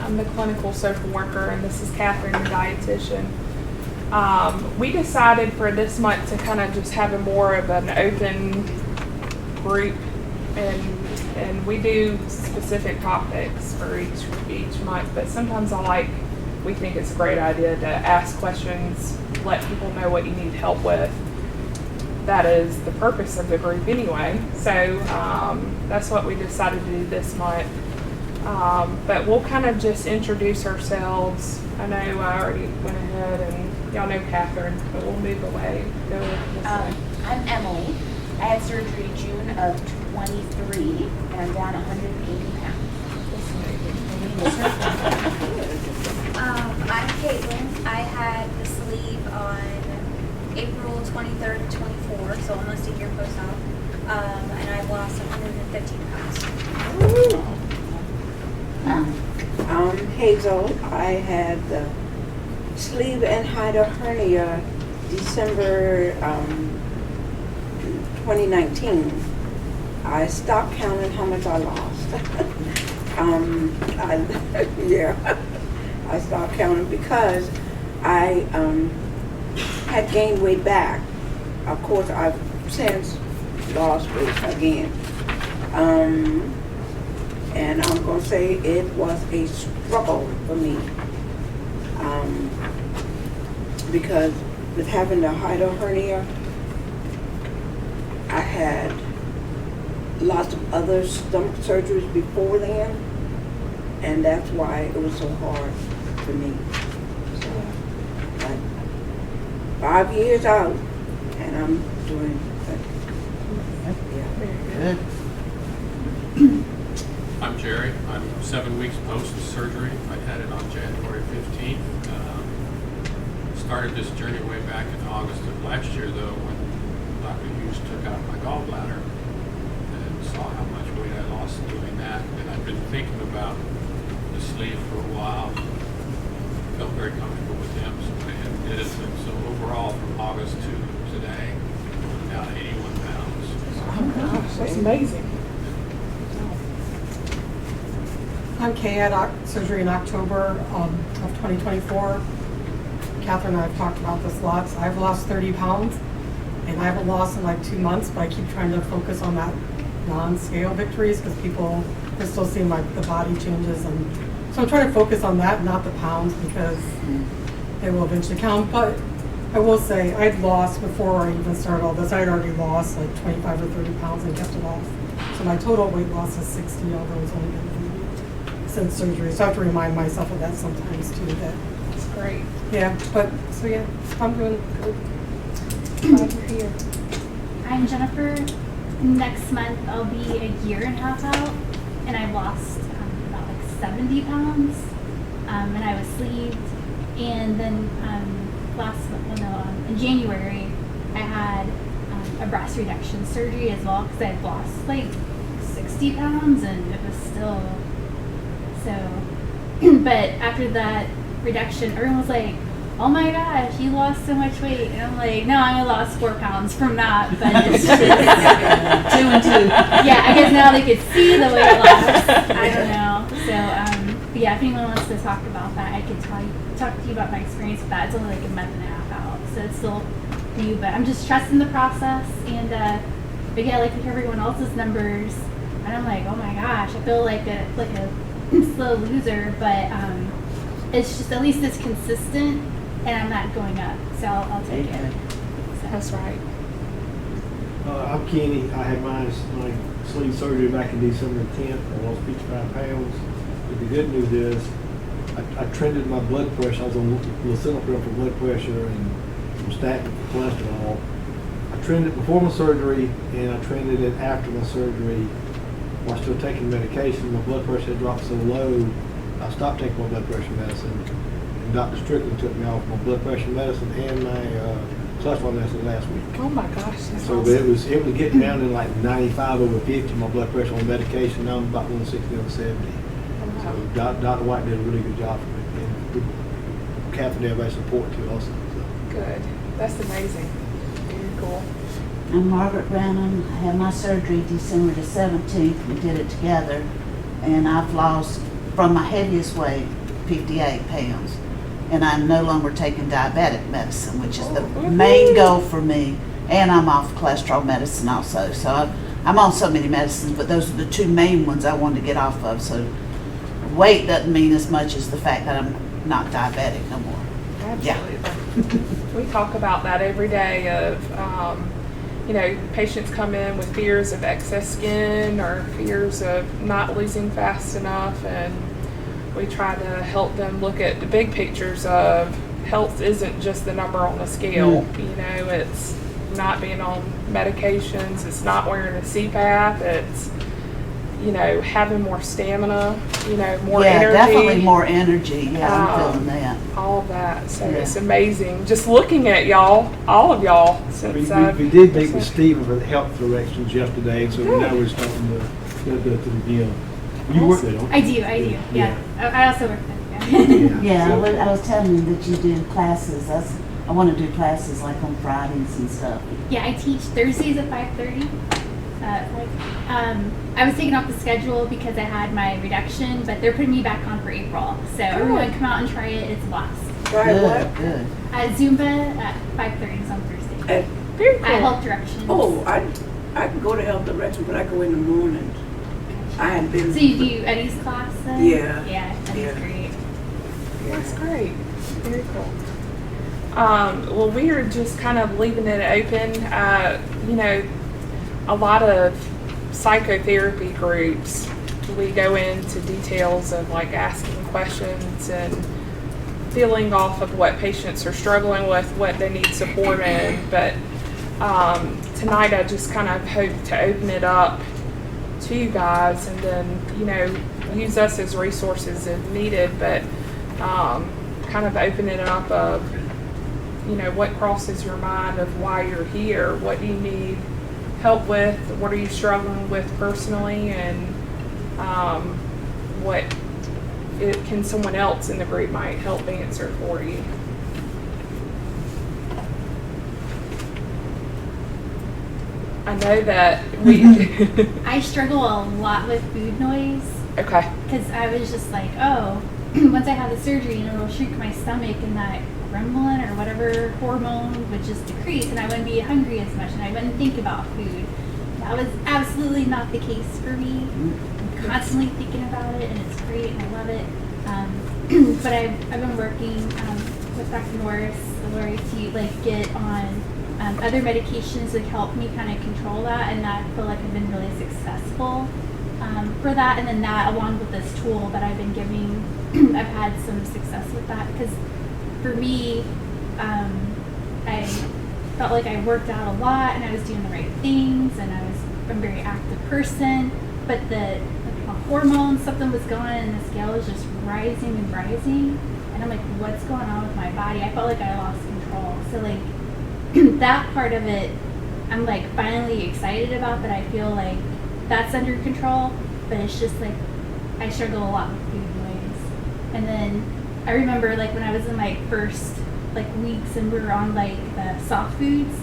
I'm the clinical social worker, and this is Catherine, the dietitian. We decided for this month to kind of just have a more of an open group, and we do specific topics for each month. But sometimes we think it's a great idea to ask questions, let people know what you need help with. That is the purpose of the group anyway. So that's what we decided to do this month. But we'll kind of just introduce ourselves. I know I already went ahead and y'all know Catherine, but we'll move away. Go this way. I'm Emily. I had surgery June of 23, and I'm down 180 pounds. I'm Caitlin. I had the sleeve on April 23rd of 24, so almost a year post-op, and I've lost 115 pounds. I'm Hazel. I had the sleeve and hiatal hernia December 2019. I stopped counting how much I lost. I stopped counting because I had gained weight back. Of course, I've since lost weight again. And I'm going to say it was a struggle for me. Because with having the hiatal hernia, I had lots of other stomach surgeries before then, and that's why it was so hard for me. So, but 5 years out, and I'm doing Good. I'm Jerry. I'm 7 weeks post-surgery. I had it on January 15th. Started this journey way back in August of last year, though, when Dr. Hughes took out my gallbladder and saw how much weight I lost doing that. And I've been thinking about the sleeve for a while. Felt very comfortable with him, so I had did it. And so overall, from August to today, I'm down 81 pounds. Oh gosh, that's amazing. I'm Kay. I had surgery in October of 2024. Catherine and I have talked about this lots. I've lost 30 pounds, and I haven't lost in like 2 months, but I keep trying to focus on that non-scale victories because people are still seeing the body changes. And so I'm trying to focus on that, not the pounds, because they will eventually count. But I will say I'd lost before I even started all this. I had already lost like 25 or 30 pounds and kept it off. So my total weight loss is 60, although it's only been 3 weeks since surgery. So I have to remind myself of that sometimes too. That's great. Yeah, but so yeah, I'm doing good. Glad you're here. I'm Jennifer. Next month I'll be a year and a half out, and I've lost about like 70 pounds, and I was sleeved. And then in January I had a breast reduction surgery as well because I'd lost like 60 pounds, and it was still so. But after that reduction, everyone was like, oh my gosh, you lost so much weight. And I'm like, no, I only lost 4 pounds from that, but it's just 2 and 2. Yeah, I guess now they could see the weight loss. I don't know. So, but yeah, if anyone wants to talk about that, I could talk to you about my experience with that. It's only like a month and a half out, so it's still new, but I'm just trusting the process. And but yeah, like everyone else's numbers, and I'm like, oh my gosh, I feel like a slow loser, but it's just at least it's consistent, and I'm not going up, so I'll take it. So. That's right. I'm Kenny. I had my sleeve surgery back in December 10th. I lost 55 pounds. But the good news is I trended my blood pressure. I was on lisinopril for blood pressure and some statin for cholesterol. I trended before my surgery, and I trended it after my surgery while still taking medication. My blood pressure had dropped so low, I stopped taking my blood pressure medicine. And Dr. Strickland took me off my blood pressure medicine and my cholesterol medicine last week. Oh my gosh, that's So awesome. it was getting down in like 95 over 50, my blood pressure on medication. Now I'm about 160 over 70. So Dr. White did a really good job for me. And Catherine and everybody support too also. So. Good. That's amazing. Very cool. I'm Margaret Branham. I had my surgery December the 17th. We did it together. And I've lost from my heaviest weight, 58 pounds. And I'm no longer taking diabetic medicine, which is the main goal for me. And I'm off cholesterol medicine also. So I'm on so many medicines, but those are the two main ones I wanted to get off of. So weight doesn't mean as much as the fact that I'm not diabetic no more. Absolutely. We talk about that every day of, patients come in with fears of excess skin or fears of not losing fast enough, and we try to help them look at the big pictures of health isn't just the number on the scale. It's not being on medications, it's not wearing a CPAP, it's, having more stamina, more Yeah, energy. definitely more energy. Yeah, I'm feeling that. All of that. So Yeah. it's amazing. Just looking at y'all, all of y'all, since We did meet with Stephen for the health directions yesterday, so now we're starting to go to the gym. You work there, don't you? I do. Yeah. I also work there. Yeah. Yeah, I was telling you that you do classes. I want to do classes like on Fridays and stuff. Yeah, I teach Thursdays at 5:30. I was taking off the schedule because I had my reduction, but they're putting me back on for April. So everyone come out and try it. It's a blast. Right, what? Good. Zumba at 5:30 on Thursday. very cool. I help directions. Oh, I can go to health direction, but I go in the mornings. I had been. So you do Eddie's class then? Yeah. Yeah, Eddie's Yeah. great. That's great. Very cool. Well, we are just kind of leaving it open. A lot of psychotherapy groups, we go into details of like asking questions and feeling off of what patients are struggling with, what they need support in. But tonight I just kind of hope to open it up to you guys and then, use us as resources if needed, but kind of open it up of, what crosses your mind of why you're here, what do you need help with, what are you struggling with personally, and what can someone else in the group might help answer for you. I know that we I struggle a lot with food noise okay. because I was just like, oh, once I had the surgery, it'll shrink my stomach and that gremlin or whatever hormone would just decrease and I wouldn't be hungry as much and I wouldn't think about food. That was absolutely not the case for me. I'm constantly thinking about it and it's great and I love it. But I've been working with Dr. Norris, Lori, to get on other medications that help me kind of control that, and I feel like I've been really successful for that. And then that, along with this tool that I've been giving, I've had some success with that because for me, I felt like I worked out a lot and I was doing the right things and I'm a very active person, but the hormones, something was going on and the scale was just rising and rising, and I'm like, what's going on with my body? I felt like I lost control. So that part of it, I'm finally excited about, that I feel like that's under control, but it's just I struggle a lot with food noise. And then I remember when I was in my first weeks and we were on the soft foods,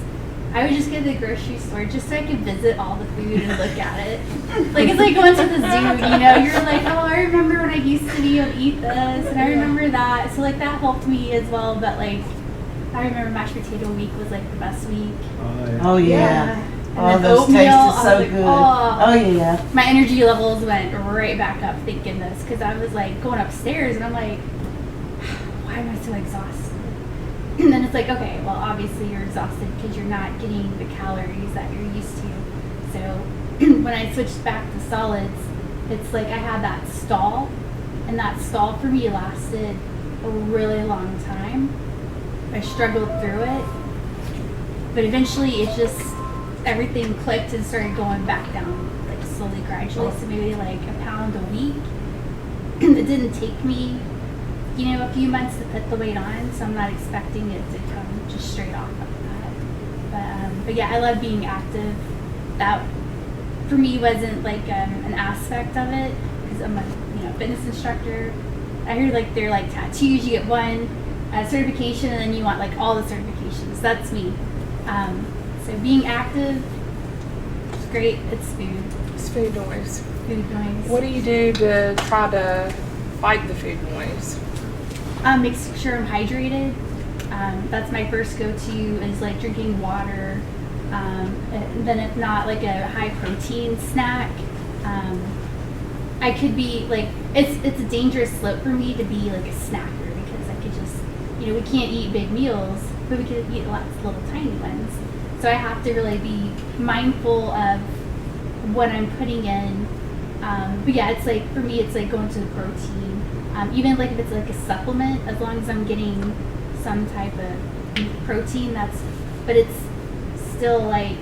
I would just go to the grocery store just so I could visit all the food and look at it. It's like going to the zoo, you're like, oh, I remember when I used to be able to eat this and I remember that. So that helped me as well, but I remember mashed potato week was the best week. Oh yeah. And Oh, then those oatmeal, tasted I was so like, good. oh. Oh yeah. My energy levels went right back up thinking this because I was going upstairs and I'm like, why am I so exhausted? And then it's okay, well, obviously you're exhausted because you're not getting the calories that you're used to. So when I switched back to solids, it's I had that stall, and that stall for me lasted a really long time. I struggled through it, but eventually it just, everything clicked and started going back down, slowly, gradually. So maybe a pound a week. It didn't take me a few months to put the weight on, so I'm not expecting it to come just straight off of that. But yeah, I love being active. That for me wasn't an aspect of it because I'm a fitness instructor. I heard they're tattoos. You get one certification and then you want all the certifications. That's me. So being active, it's great. It's food. It's food noise. Food noise. What do you do to try to fight the food noise? Make sure I'm hydrated. That's my first go-to is like drinking water. And then if not, like a high protein snack. I could be like, it's a dangerous slope for me to be like a snacker because I could just, you know, we can't eat big meals, but we could eat lots of little tiny ones. So I have to really be mindful of what I'm putting in. But yeah, it's like, for me, it's like going to the protein. Even like if it's like a supplement, as long as I'm getting some type of protein, but it's still like,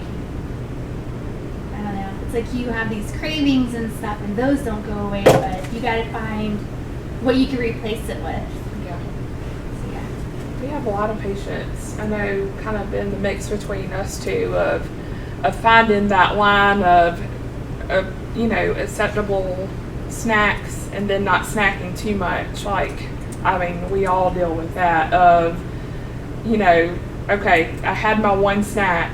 I don't know, it's like you have these cravings and stuff and those don't go away, but you gotta find what you can replace it with. Yeah. So yeah. We have a lot of patients, I know, kind of in the mix between us two of finding that line of you know, acceptable snacks and then not snacking too much. Like, I mean, we all deal with that of, you know, okay, I had my one snack,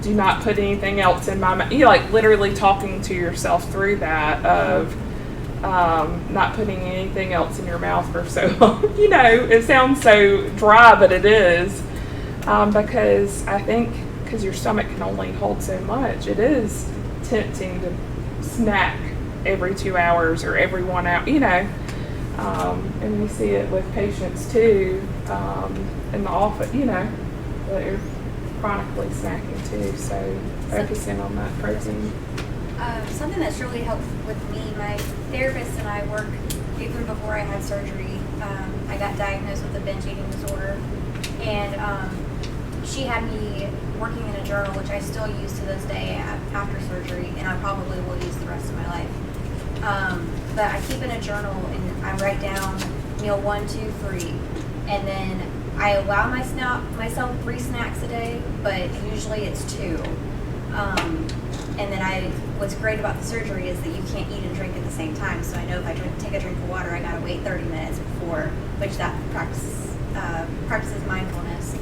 do not put anything else in my mouth. You like literally talking to yourself through that of not putting anything else in your mouth for so long. You know, it sounds so dry, but it is. Because I think, because your stomach can only hold so much, it is tempting to snack every 2 hours or every 1 hour, you know. And we see it with patients too, in the office, you know, they're chronically snacking too, so focusing on that protein. Something that's really helped with me, my therapist and I work even before I had surgery. I got diagnosed with a binge eating disorder, and she had me working in a journal, which I still use to this day after surgery, and I probably will use the rest of my life. But I keep in a journal and I write down meal 1, 2, 3, and then I allow myself 3 snacks a day, but usually it's 2. And then what's great about the surgery is that you can't eat and drink at the same time. So I know if I take a drink of water, I gotta wait 30 minutes before, which that practices mindfulness.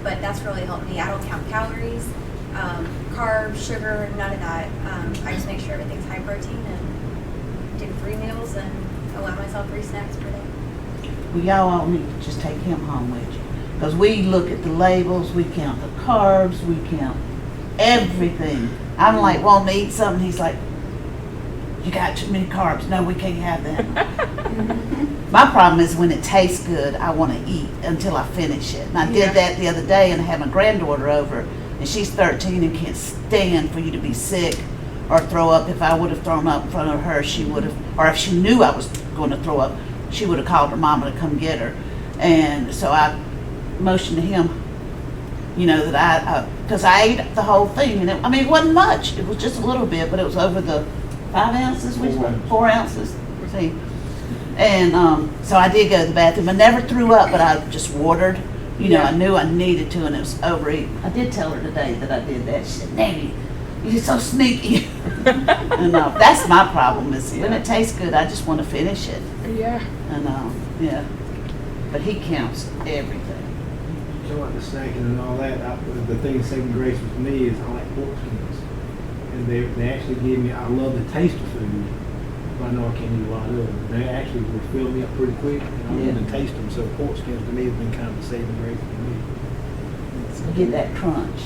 But that's really helped me. I don't count calories, carbs, sugar, none of that. I just make sure everything's high protein and do 3 meals and allow myself 3 snacks per day. Well, y'all all need to just take him home with you. Because we look at the labels, we count the carbs, we count everything. I'm like, wanting to eat something, he's like, you got too many carbs. No, we can't have that. My problem is when it tastes good, I want to eat until I finish it. And I did that the other day, and I had my granddaughter over, and she's 13 and can't stand for you to be sick or throw up. If I would have thrown up in front of her, she would have, or if she knew I was going to throw up, she would have called her mama to come get her. And so I motioned to him, you know, that because I ate the whole thing, and it wasn't much. It was just a little bit, but it was over the 5 ounces, 4 ounces. See, and so I did go to the bathroom. I never threw up, but I just watered. You know, I knew I needed to, and it was overeating. I did tell her today that I did that. She said, "Nanny, you're so sneaky." And that's my problem is when it tastes good, I just want to finish it. Yeah. And yeah, but he counts everything. So like the snacking and all that, the thing saving grace with me is I like pork skins. And they actually give me, I love the taste of food, but I know I can't eat a lot of them. They actually will fill me up pretty quick, and I want to taste them. So pork skins to me has been kind of a saving grace for me. You get that crunch.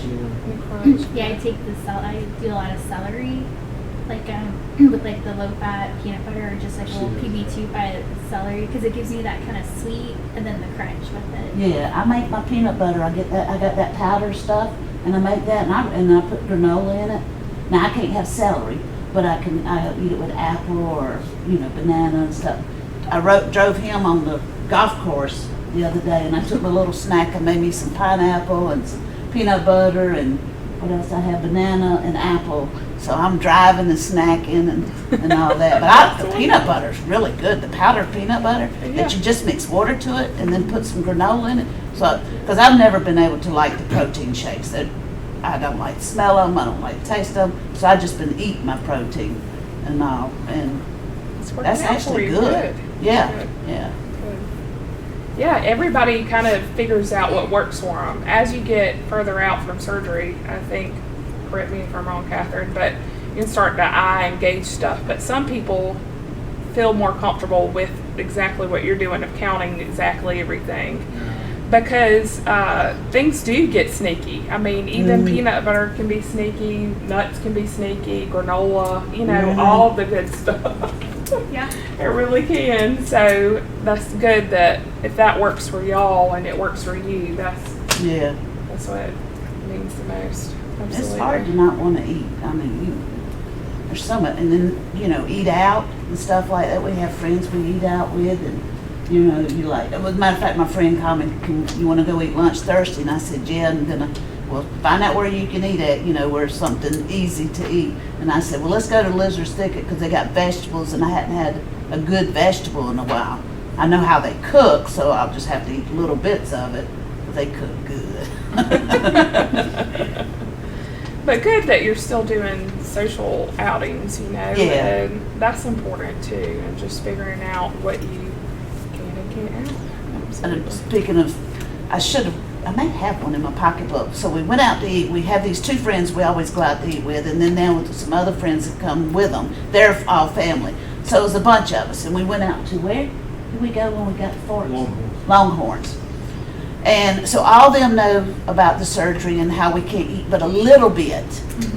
Yeah, I take I do a lot of celery, like with like the low fat peanut butter or just like a little PB2 by celery because it gives me that kind of sweet and then the crunch with it. Yeah, I make my peanut butter. I got that powder stuff, and I make that, and I put granola in it. Now I can't have celery, but I eat it with apple or banana and stuff. I drove him on the golf course the other day, and I took my little snack. I made me some pineapple and some peanut butter and what else I have, banana and apple. So I'm driving and snacking and all that. But the peanut butter's really good. The powdered peanut butter that you just mix water to it and then put some granola in it. So, because I've never been able to like the protein shakes. That I don't like the smell of them. I don't like the taste of them. So I've just been eating my protein and all. And that's actually good. Yeah, yeah. Yeah, everybody kind of figures out what works for them. As you get further out from surgery, I think, correct me if I'm wrong, Catherine, but you can start to eye and gauge stuff. But some people feel more comfortable with exactly what you're doing of counting exactly everything. Because things do get sneaky. I mean, even peanut butter can be sneaky, nuts can be sneaky, granola, you know, all the good stuff. Yeah. It really can. So that's good that if that works for y'all and it works for you, that's what it means the most. Absolutely. It's hard to not want to eat. I mean, there's so much, and then, eat out and stuff like that. We have friends we eat out with, and, you like, as a matter of fact, my friend called me, you want to go eat lunch Thursday? And I said, yeah, I'm going to, find out where you can eat at, where it's something easy to eat. And I said, well, let's go to Lizard's Thicket because they got vegetables, and I hadn't had a good vegetable in a while. I know how they cook, so I'll just have to eat little bits of it, but they cook good. But good that you're still doing social outings, and that's important too, and just figuring out what you can and can't have. And speaking of, I may have one in my pocketbook. So we went out to eat. We have these two friends we always go out to eat with, and then now with some other friends that come with them. They're all family. So it was a bunch of us, and we went out to where did we go when we got to Forks? Longhorns. And so all of them know about the surgery and how we can't eat but a little bit.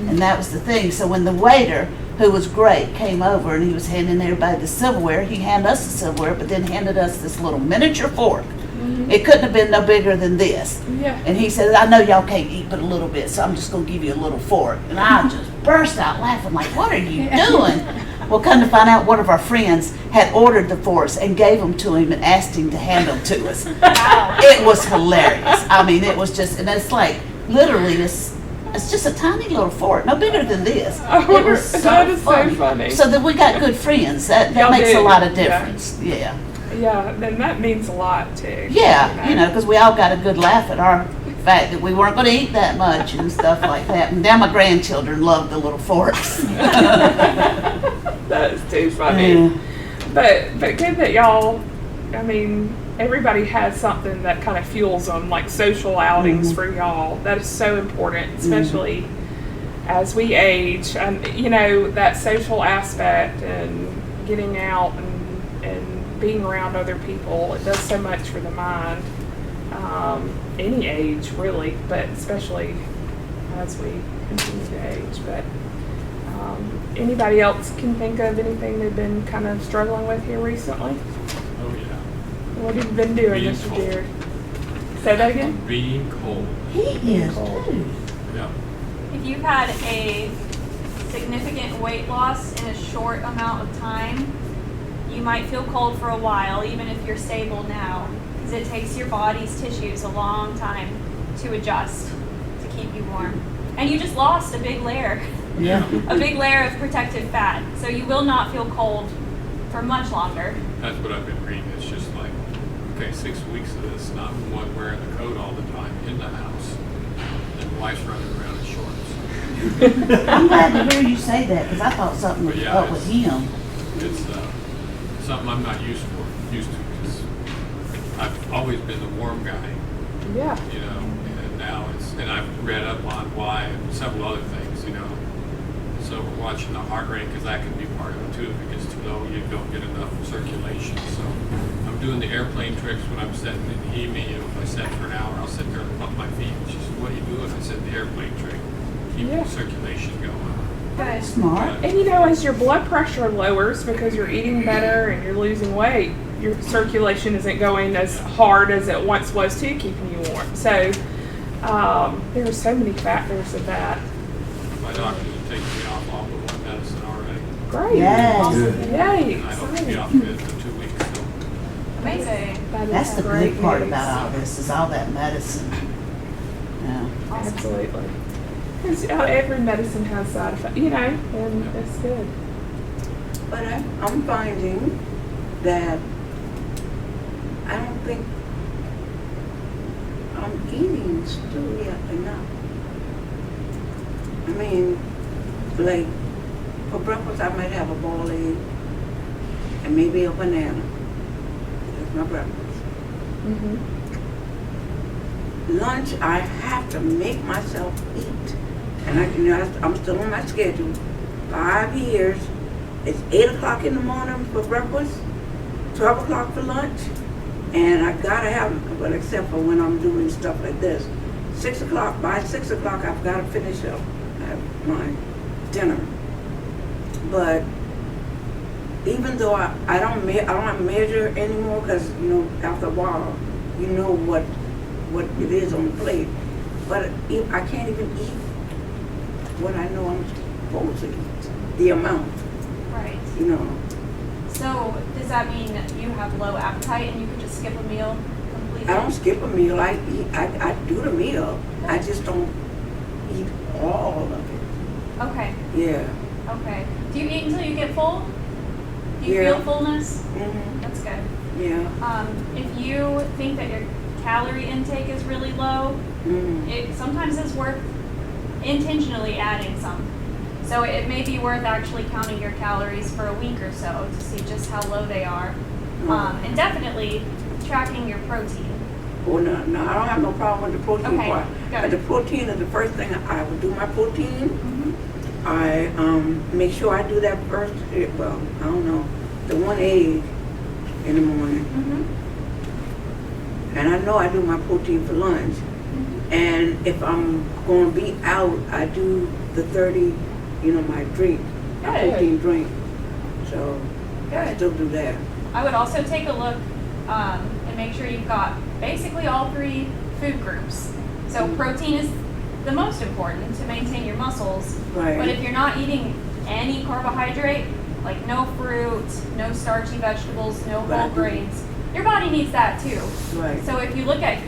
And that was the thing. So when the waiter, who was great, came over and he was handing everybody the silverware, he handed us the silverware, but then handed us this little miniature fork. It couldn't have been no bigger than this. Yeah. And he said, I know y'all can't eat but a little bit, so I'm just going to give you a little fork. And I just burst out laughing, like, what are you doing? Well, come to find out, one of our friends had ordered the forks and gave them to him and asked him to hand them to us. Wow. It was hilarious. I mean, it was just, and it's like, literally, it's just a tiny little fork, no bigger than this. Oh, It was so that is so funny. funny. So that we got good friends. That Y'all makes do, a lot of yeah. difference. Yeah. Yeah, then that means a lot too. Yeah, because we all got a good laugh at our fact that we weren't going to eat that much and stuff like that. And now my grandchildren love the little forks. That is too funny. Yeah. But good that y'all, I mean, everybody has something that kind of fuels them, like social outings for y'all. That is so important, especially as we age. And, that social aspect and getting out and being around other people, it does so much for the mind. Any age, really, but especially as we continue to age. But anybody else can think of anything they've been kind of struggling with here recently? Oh, yeah. What have you been doing, Being Mr. cold. Jared? Say that again? Being cold. He is too. Yeah. If you've had a significant weight loss in a short amount of time, you might feel cold for a while, even if you're stable now, because it takes your body's tissues a long time to adjust to keep you warm. And you just lost a big layer, Yeah. a big layer of protective fat. So you will not feel cold for much longer. That's what I've been reading. It's just like, okay, 6 weeks of this, not one wearing the coat all the time in the house, and wife's running around in shorts. I'm glad to hear you say that because I thought something was But yeah, up with him. It's something I'm not used to, because I've always been the warm guy, Yeah. and now and I've read up on why and several other things, So we're watching the heart rate, because that can be part of it too. If it gets too low, you don't get enough circulation. So I'm doing the airplane tricks when I'm sitting in the evening. If I sit for an hour, I'll sit there and pump my feet. She said, what are you doing? I said, the airplane trick. Keep the circulation going. Good. Smart. And as your blood pressure lowers because you're eating better and you're losing weight, your circulation isn't going as hard as it once was too, keeping you warm. So there are so many factors of that. My doctor has taken me off all but one medicine already. Great. Yes. Awesome. Yay. And I hope to be Exciting. off of it for 2 weeks. So Amazing. That is That's the great good part news. about all this is all that medicine. Yeah. Absolutely. Because every medicine has side effects, and it's good. But I'm finding that I don't think I'm eating still yet enough. I mean, like, for breakfast I might have a boiled egg and maybe a banana. That's my breakfast. Mm-hmm. Lunch, I have to make myself eat. And I'm still on my schedule. 5 years. It's 8 o'clock in the morning for breakfast. 12 o'clock for lunch, and I gotta have, well, except for when I'm doing stuff like this, 6 o'clock, by 6 o'clock, I've gotta finish up my dinner. But even though I don't have to measure anymore, because, you know, after a while, you know what it is on the plate. But I can't even eat what I know I'm supposed to eat, the amount, Right. you know. So does that mean you have low appetite and you could just skip a meal completely? I don't skip a meal. I do the meal. I just don't eat all of it. Okay. Yeah. Okay. Do you eat until you get full? Do you Yeah. feel fullness? Mhm. That's good. Yeah. If you think that your calorie intake is really low, Mhm. it sometimes is worth intentionally adding some. So it may be worth actually counting your calories for a week or so to see just how low they are. And definitely tracking your protein. Oh no, I don't have no problem with the protein Okay, part. good. But the protein is the first thing I would do. My protein. Mm-hmm. I make sure I do that first. Well, I don't know, the 1 egg in the morning, Mm-hmm. and I know I do my protein for lunch. Mm-hmm. And if I'm going to be out, I do the 30, you know, my drink, my Good. protein drink. So I Good. still do that. I would also take a look and make sure you've got basically all three food groups. So protein is the most important to maintain your muscles. Right. But if you're not eating any carbohydrate, like no fruit, no starchy vegetables, no whole Right. grains, your body needs that too. Right. So if you look back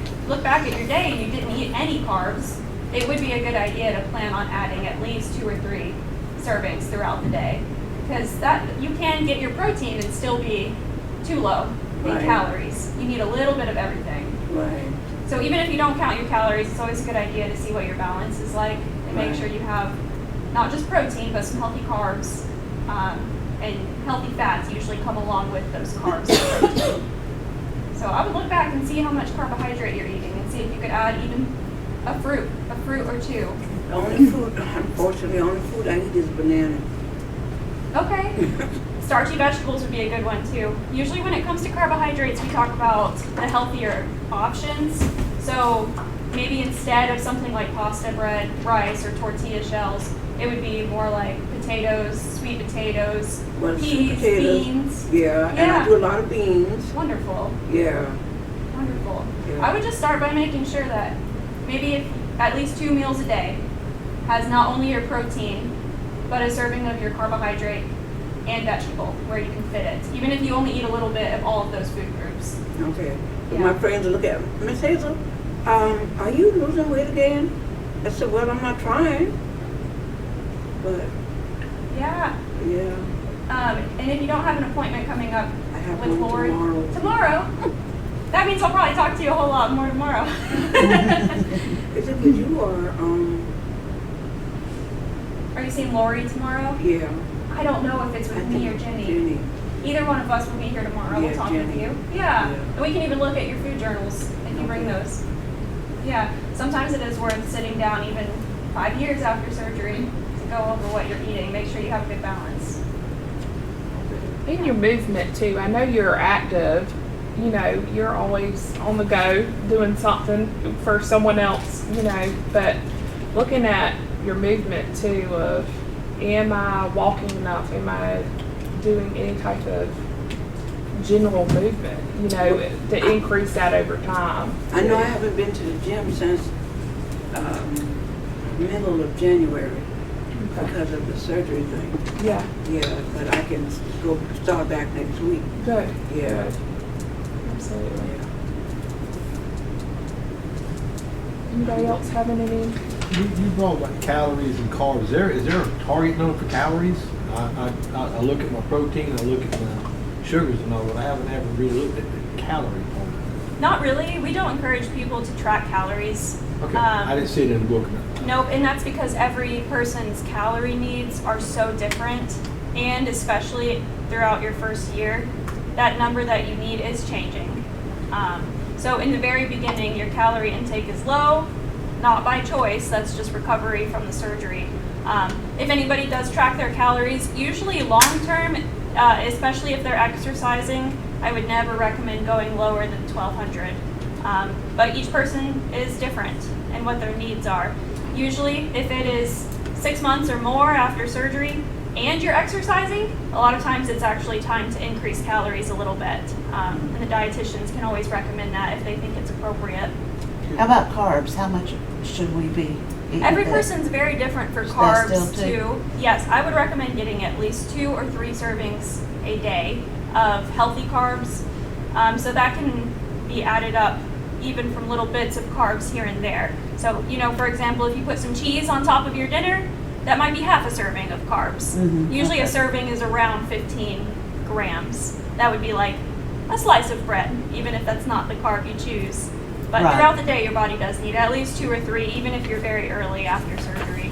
at your day and you didn't eat any carbs, it would be a good idea to plan on adding at least 2 or 3 servings throughout the day. Because that you can get your protein and still be too low in Right. calories. You need a little bit of everything. Right. So even if you don't count your calories, it's always a good idea to see what your balance is like and make Right. sure you have not just protein, but some healthy carbs. And healthy fats usually come along with those carbs and protein. So I would look back and see how much carbohydrate you're eating and see if you could add even a fruit or 2. The only food, unfortunately, the only food I eat is banana. Okay. Starchy vegetables would be a good one too. Usually when it comes to carbohydrates, we talk about the healthier options. So maybe instead of something like pasta bread, rice, or tortilla shells, it would be more like potatoes, sweet potatoes, Well, sweet peas, potatoes. beans. Yeah, and Yeah. I do a lot of beans. Wonderful, Yeah. wonderful. Yeah. I would just start by making sure that maybe if at least 2 meals a day has not only your protein, but a serving of your carbohydrate and vegetable where you can fit it. Even if you only eat a little bit of all of those food groups. Okay. Yeah. My friends will look at me, Miss Hazel, are you losing weight again? I said, well, I'm not trying. But, Yeah. yeah, And if you don't have an appointment coming up I have with one Lori tomorrow. that means I'll probably talk to you a whole lot more tomorrow. Is it because you are, Are you seeing Lori tomorrow? yeah. I don't know if it's I with think me or Jenny. Jenny. Either one of us will be here tomorrow. We'll Yeah, talk with Jenny. you. Yeah. Yeah. And we can even look at your food journals if you bring Okay. those. Yeah. Sometimes it is worth sitting down even 5 years after surgery to go over what you're eating. Make sure you have a good balance. In your movement too, I know you're active, you know, you're always on the go doing something for someone else, you know, but looking at your movement too of, am I walking enough? Am I doing any type of general movement, you know, to increase that over time? I know I haven't been to the gym since middle of January Okay. because of the surgery thing. Yeah, Yeah, but I can go start back next week. good. Yeah. Good. Absolutely. Anybody else having any? You brought like calories and carbs. Is there a target number for calories? I look at my protein, I look at my sugars and all, but I haven't ever really looked at the calorie part. Not really. We don't encourage people to track calories. Okay, I didn't see it in the book. Nope, and that's because every person's calorie needs are so different, and especially throughout your first year, that number that you need is changing. So in the very beginning, your calorie intake is low, not by choice, that's just recovery from the surgery. If anybody does track their calories, usually long term, especially if they're exercising, I would never recommend going lower than 1,200. But each person is different and what their needs are. Usually, if it is 6 months or more after surgery and you're exercising, a lot of times it's actually time to increase calories a little bit. And the dietitians can always recommend that if they think it's appropriate. How about carbs? How much should we be eating? Every that? person's very different for Is that carbs still too. Yes, I would recommend getting at least 2 or 3 servings a day of healthy carbs. So that can be added up even from little bits of carbs here and there. So, for example, if you put some cheese on top of your dinner, that might be half a serving of carbs. Mhm, Usually okay. a serving is around 15 grams. That would be like a slice of bread, even if that's not the carb you choose. But Right. throughout the day, your body does need at least 2 or 3, even if you're very early after surgery.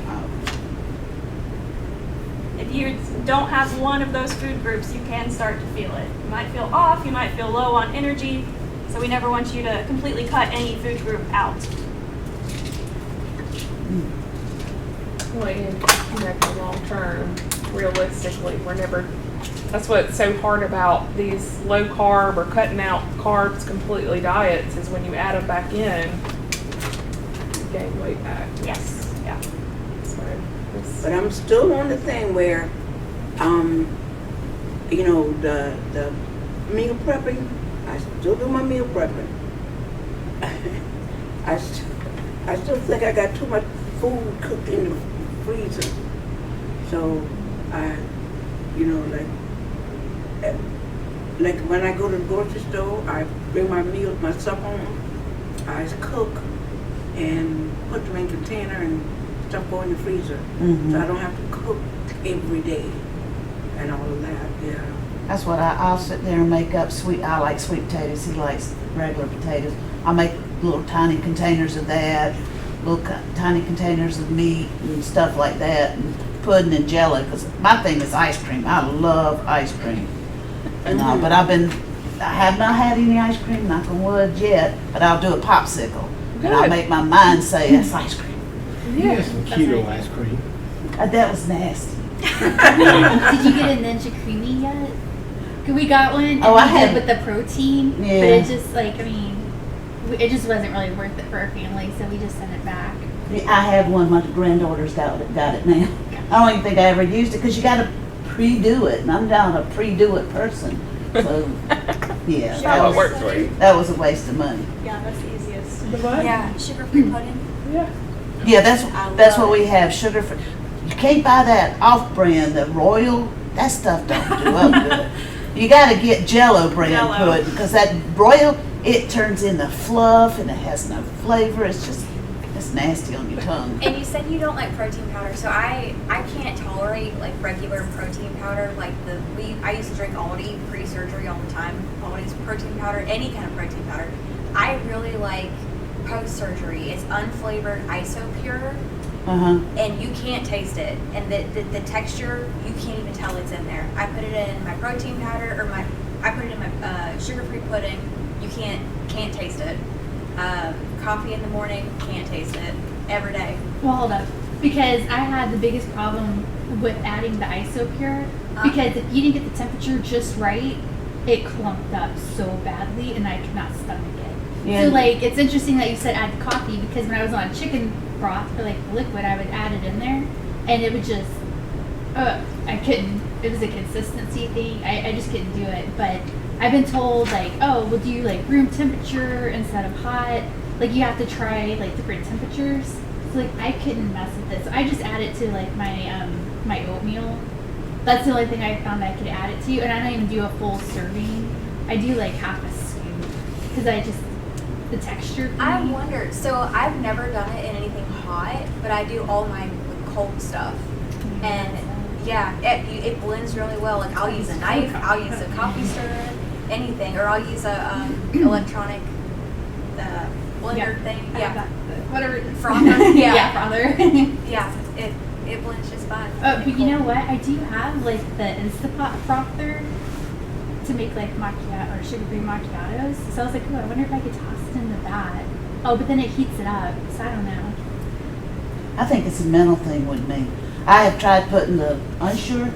If you don't have one of those food groups, you can start to feel it. You might feel off, you might feel low on energy, so we never want you to completely cut any food group out. Well, and the long term, realistically, we're never. That's what's so hard about these low carb or cutting out carbs completely diets is when you add them back in, you gain weight back. Yes, yeah. So it's, But I'm still on the thing where, the meal prepping, I still do my meal prepping. I still think I got too much food cooked in the freezer. So like when I go to the grocery store, I bring my stuff home. I cook and put them in container and stuff go in the freezer. Mhm. So I don't have to cook every day and all of that, yeah. That's what I'll sit there and make up I like sweet potatoes, he likes regular potatoes. I'll make little tiny containers of that, tiny containers of meat and stuff like that, and pudding and jello, because my thing is ice cream. I love ice cream. But I have not had any ice cream, knock on wood, yet, but I'll do a popsicle. And I'll Good. make my mind say, that's ice cream. You got some keto ice cream. That was nasty. Did you get a Ninja Creamy yet? 'Cause we got one and Oh, I we did had- with the protein, but Yeah. it just it just wasn't really worth it for our family, so we just sent it back. I have one, my granddaughter's got it now. I don't even think I ever used it, because you gotta pre-do it, and I'm not a pre-do it person. So, yeah, that's how it works for you. that was a waste of money. Yeah, that's the easiest. The what? Yeah, sugar-free pudding. Yeah. Yeah, that's love what we have, sugar free. You can't buy that off-brand, the Royal, that stuff don't do up good. You gotta get Jello brand Jell-O. pudding, because that Royal, it turns into fluff and it has no flavor, it's nasty on your tongue. And you said you don't like protein powder, so I can't tolerate like regular protein powder. Like I used to drink Aldi pre-surgery all the time. Aldi's protein powder, any kind of protein powder. I really like post-surgery. It's unflavored Isopure, Uh-huh. and you can't taste it. And the texture, you can't even tell it's in there. I put it in my protein powder, or I put it in my sugar-free pudding. You can't taste it. Coffee in the morning, can't taste it. Every day. Well, hold up, because I had the biggest problem with adding the Isopure, because if you didn't get the temperature just right, it clumped up so badly, and I could not stomach it. Yeah. So like, it's interesting that you said add the coffee, because when I was on chicken broth or like liquid, I would add it in there, and it would just, I couldn't. It was a consistency thing. I just couldn't do it. But I've been told like, oh, well, do you like room temperature instead of hot? Like you have to try like different temperatures. So like I couldn't mess with this. So I just add it to like my my oatmeal. That's the only thing I found I could add it to, and I don't even do a full serving. I do like half a scoop because the texture. for I me- wonder. So I've never done it in anything hot, but I do all mine with cold stuff, and yeah, it blends really well. Like I'll use a knife, I'll use a coffee stirrer, anything, or I'll use a electronic blender thing. I Yeah, got whatever. Frother? Yeah. Yeah, frother. yeah, it blends just fine. But you know what? I do have like the Instapot frother to make like macchiato or sugar-free macchiatos. So I was like, oh, I wonder if I could toss it into that. Oh, but then it heats it up, so I don't know. I think it's a mental thing with me. I have tried putting the Unsure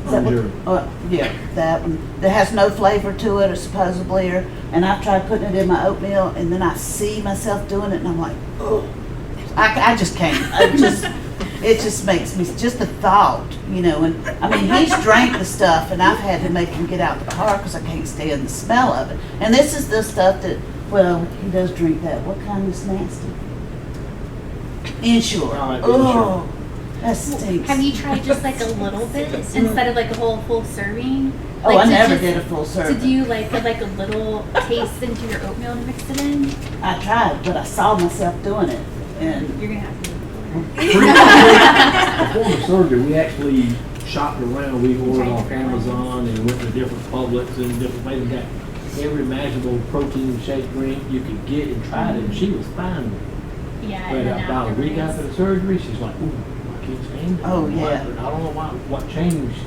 Is that what- Sure. Yeah, that one, that has no flavor to it, or supposedly, and I've tried putting it in my oatmeal, and then I see myself doing it, and I'm like, oh, I just can't. It just makes me, just the thought, and, I mean, he's drank the stuff, and I've had to make him get out the car, because I can't stand the smell of it. And this is the stuff that, well, he does drink that. What kind is nasty? Ensure. I like the Oh, that stinks. Have you tried just like a little bit instead of like a whole full serving? Oh, Like I to never just- did a full To serving. do like a little taste into your oatmeal and mix it in? I tried, but I saw myself doing it, and You're gonna have to do it. Before the surgery, we actually shopped around. We ordered Tried off different ones. Amazon and went to different Publix and different places. Got every imaginable protein shake drink you could get and tried it, and she was fine with it. Yeah, But and then about a week after afterwards. the surgery, she's like, ooh, I can't stand it. Oh, yeah. I don't know what changed.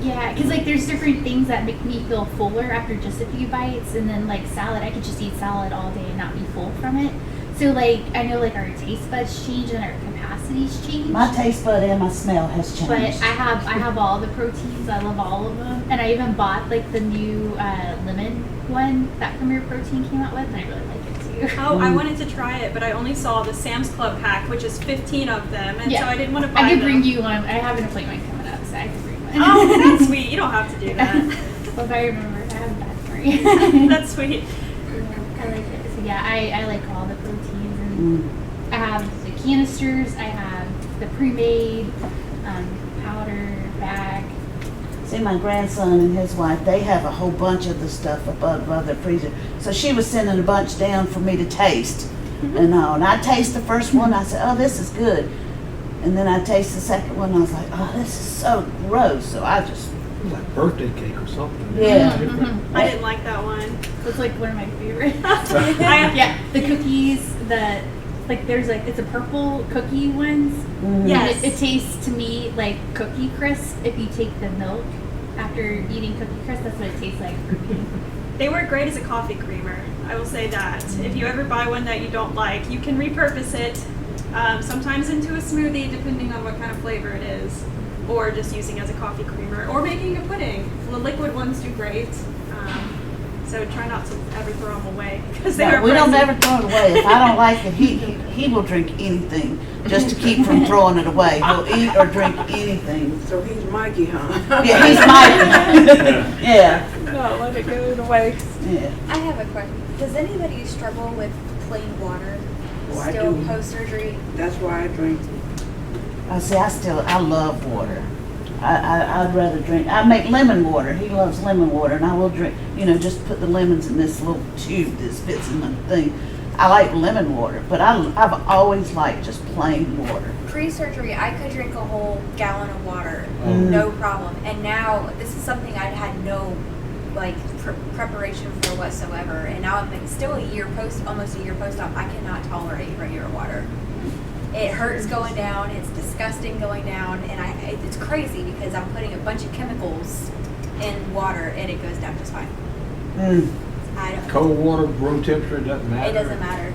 Yeah, because like there's different things that make me feel fuller after just a few bites, and then like salad, I could just eat salad all day and not be full from it. So like I know like our taste buds change and our capacities change. my taste bud and my smell has changed. But I have all the proteins. I love all of them, and I even bought like the new lemon one that Premier Protein came out with, and I really like it too. Oh, I wanted to try it, but I only saw the Sam's Club pack, which is 15 of them, and so I didn't want to buy I could them. bring you one. I have an appointment coming up, so I can bring one. Oh, that's sweet. You don't have to do that. Well, if I remember, I have a bad memory. That's sweet. I like it. So yeah, I like all the proteins, and I have the canisters. I have the pre-made powder bag. See, my grandson and his wife, they have a whole bunch of the stuff above their freezer. So she was sending a bunch down for me to taste. And I taste the first one, I said, oh, this is good. And then I taste the second one, I was like, oh, this is so gross. So I just, It was like birthday cake or something. Yeah. Mhm. I didn't like that one. It's like one of my favorites. I, Yeah, the cookies, there's like, it's a purple cookie ones. mm, Yes. And it tastes to me like Cookie Crisp if you take the milk after eating Cookie Crisp. That's what it tastes like for me. They work great as a coffee creamer. I will say that. If you ever buy one that you don't like, you can repurpose it, sometimes into a smoothie, depending on what kind of flavor it is, or just using as a coffee creamer, or making a pudding. The liquid ones do great. So try not to ever throw them away because they no, are we don't pricey. ever throw it away. If I don't like it, he will drink anything just to keep from throwing it away. He'll eat or drink anything. So he's Mikey, huh? Yeah, he's my, yeah, No, let it go to waste. yeah. I have a question. Does anybody struggle with plain water Oh, I still do. post-surgery? That's why I drink. I love water. I'd rather drink, I make lemon water. He loves lemon water, and I will drink, just put the lemons in this little tube that fits in the thing. I like lemon water, but I've always liked just plain water. Pre-surgery, I could drink a whole gallon of water, Mm. no problem. And now, this is something I had no, preparation for whatsoever. And now I'm still almost a year post-op, I cannot tolerate regular water. It hurts going down, it's disgusting going down, and it's crazy because I'm putting a bunch of chemicals in water and it goes down just fine. Mm. I don't, Cold water, room temperature, it doesn't matter. it doesn't matter.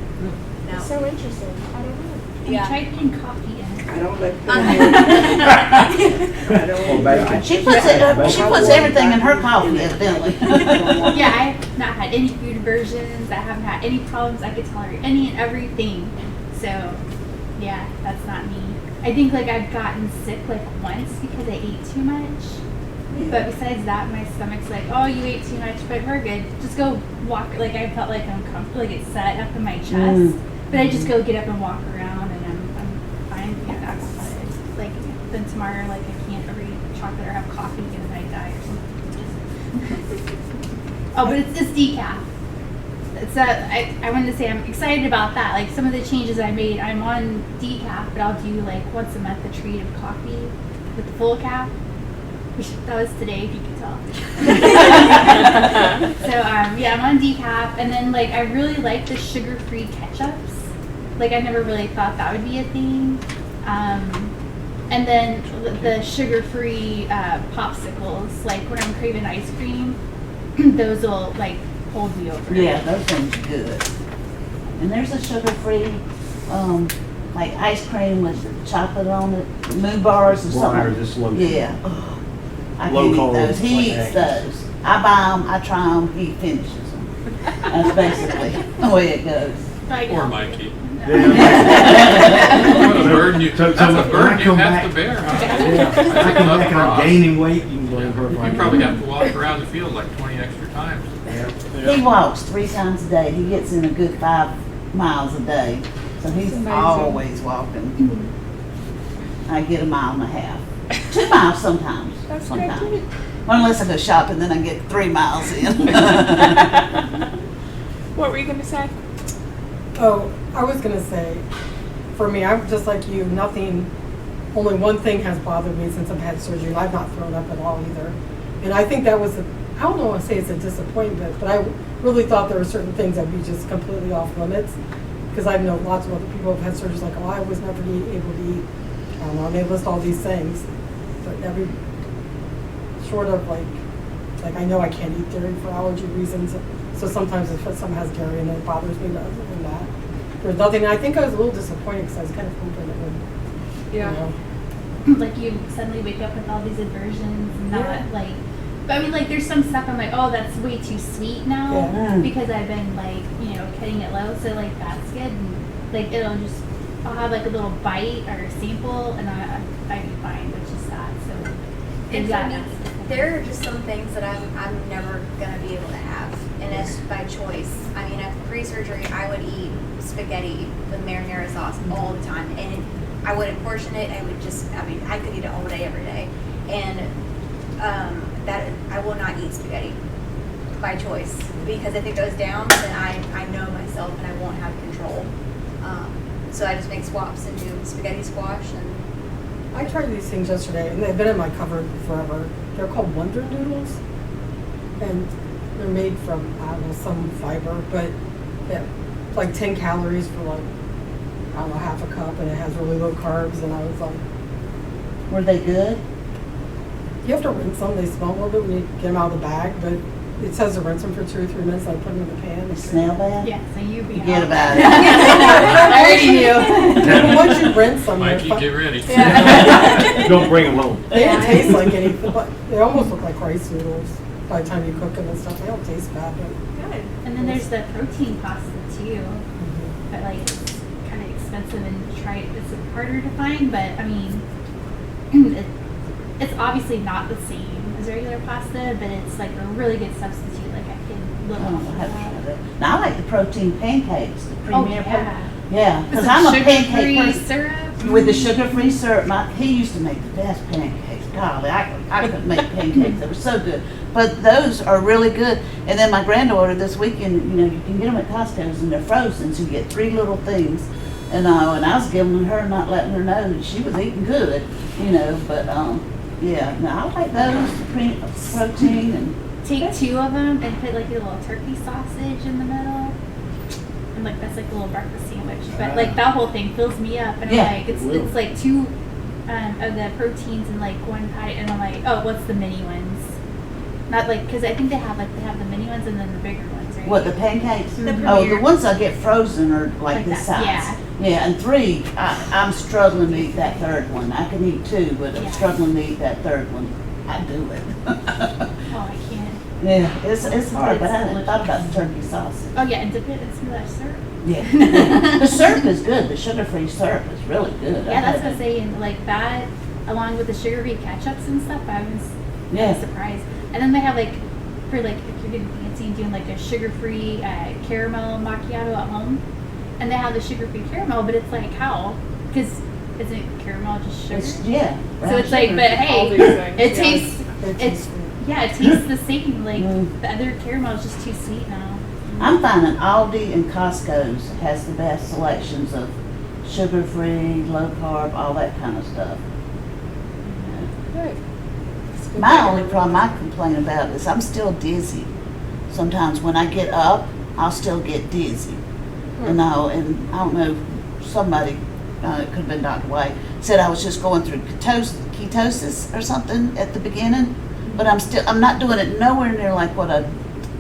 No. So interesting. I don't know. Have you tried putting coffee in? I don't like I don't. bacon. She puts everything in her coffee, evidently. Yeah, I've not had any food aversions. I haven't had any problems. I could tolerate any and everything. So, yeah, that's not me. I think I've gotten sick once because I ate too much. But besides that, my stomach's like, oh, you ate too much, but we're good. Just go walk. I felt uncomfortable, it set up in my chest. But I just go get up and walk around, and I'm fine. Yeah, that's about it. Then tomorrow, I can't ever eat chocolate or have coffee and I die or something. Oh, but it's decaf. I wanted to say I'm excited about that. Some of the changes I made, I'm on decaf, but I'll do once a month a treat of coffee with the full cap. That was today, if you can tell. So yeah, I'm on decaf, and then I really like the sugar-free ketchups. I never really thought that would be a thing. And then the sugar-free popsicles, when I'm craving ice cream, those will hold me over. Yeah, those things are good. And there's a sugar-free, ice cream with chocolate on it, Moo bars or Wire, something. just lotion. Yeah. Oh, I Low can't eat carb, those. He like eats Atkins. those. I buy them, I try them, he finishes them. That's basically the way it goes. Like, Poor Mikey. Yeah. What a burden you, So- that's so a when I burden you come have back- to bear, huh? Yeah, I come back and I'm gaining weight, you can blame her for You probably have to walk around the field like 20 extra times. He walks 3 times a day. He gets in a good 5 miles a day. So he's amazing. always walking. I get a mile and a half. 2 miles sometimes. That's sometimes. good. Well, unless I go shopping, then I get 3 miles in. What were you gonna say? Oh, I was gonna say, for me, I'm just like you, only one thing has bothered me since I've had surgery, and I've not thrown up at all either. And I think that was, I don't want to say it's a disappointment, but I really thought there were certain things that would be just completely off limits. Because I know lots of other people have had surgeries like, oh, I was never able to eat, I don't know, they list all these things. But every, short of like I know I can't eat dairy for allergy reasons, so sometimes if something has dairy and it bothers me, but other than that, there's nothing. I think I was a little disappointed because I was kind of hoping it would, Yeah. you know. like you suddenly wake up with all these aversions and not Yeah. like, but I mean like there's some stuff I'm like, oh, that's way too sweet now Yeah. because I've been like, you know, cutting it low, so like that's good, and like I'll have like a little bite or a sample and I'd be fine, which is sad. So And yeah, for me, that's different. there are just some things that I'm never gonna be able to have, and it's by choice. I mean, after pre-surgery, I would eat spaghetti with marinara sauce all the time, and I wouldn't portion it. I could eat it all day, every day, and that I will not eat spaghetti by choice, because if it goes down, then I know myself and I won't have control. So I just make swaps and do spaghetti squash and. I tried these things yesterday, and they've been in my cupboard forever. They're called Wonder Noodles, and they're made from, I don't know, some fiber, but yeah, like 10 calories for like, I don't know, half a cup, and it has really low carbs, and I was like, Were they good? you have to rinse them. They smell a little bit when you get them out of the bag, but it says to rinse them for 2 or 3 minutes, and I put them in the pan. They smell bad? Yeah, so you be Forget out. about it. I already knew. Once you rinse them, Mikey, they're get ready. Don't bring them home. they don't taste like anything, but they almost look like rice noodles by the time you cook them and stuff. They don't taste bad, but Good. And then there's the protein pasta too, but like it's kind of expensive and it's harder to find. But I mean, it's obviously not the same as regular pasta, but it's like a really good substitute. Like I can live Oh, off I of haven't that. tried it. Now I like the protein pancakes, the Oh premier. yeah, Yeah, because With I'm some a pancake sugar-free person. syrup. With the sugar-free syrup, he used to make the best pancakes. Golly, I could make pancakes. They were so good. But those are really good. And then my granddaughter this weekend, you know, you can get them at Costco's and they're frozen, so you get 3 little things. And I was giving them to her, not letting her know that she was eating good, you know. But yeah, no, I like those protein and. Take 2 of them and put like a little turkey sausage in the middle. And like that's like a little breakfast sandwich. But like that whole thing fills me up, and Yeah, I'm like, it's like 2 of the proteins in like one pie, and I'm like, oh, what's the mini ones? Not like, because I think they have the mini ones and then the bigger ones, right? What, the pancakes? The Oh, the Premier. ones I get frozen are like Like this that, size. Yeah, and 3, I'm struggling to eat that 3rd one. I can eat 2, but I'm Yeah. struggling to eat that 3rd one. I do it. Oh, I can't. Yeah, it's hard, but I hadn't It's thought about the turkey sausage. Oh yeah, and dip it in some of that syrup. Yeah. The syrup is good. The sugar-free syrup is really good. Yeah, that's what I'm saying. Like that, along with the sugar-free ketchups and stuff, I was Yeah. surprised. And then they have like, for like if you're getting fancy and doing like a sugar-free caramel macchiato at home, and they have the sugar-free caramel, but it's like how? Because isn't caramel just sugar? Yeah. So brown it's like, sugar. but All hey, these things, it yeah. tastes. they It's taste yeah, it tastes the same. Like Mm. the other caramel is just too sweet now. I'm finding Aldi and Costco's has the best selections of sugar-free, low-carb, all that kind of stuff. Good. It's good My to only hear. problem I complain about is I'm still dizzy. Sometimes when I get up, I'll still get dizzy. And I don't know, somebody, it could have been Dr. White, said I was just going through ketosis or something at the beginning, but I'm not doing it nowhere near like what I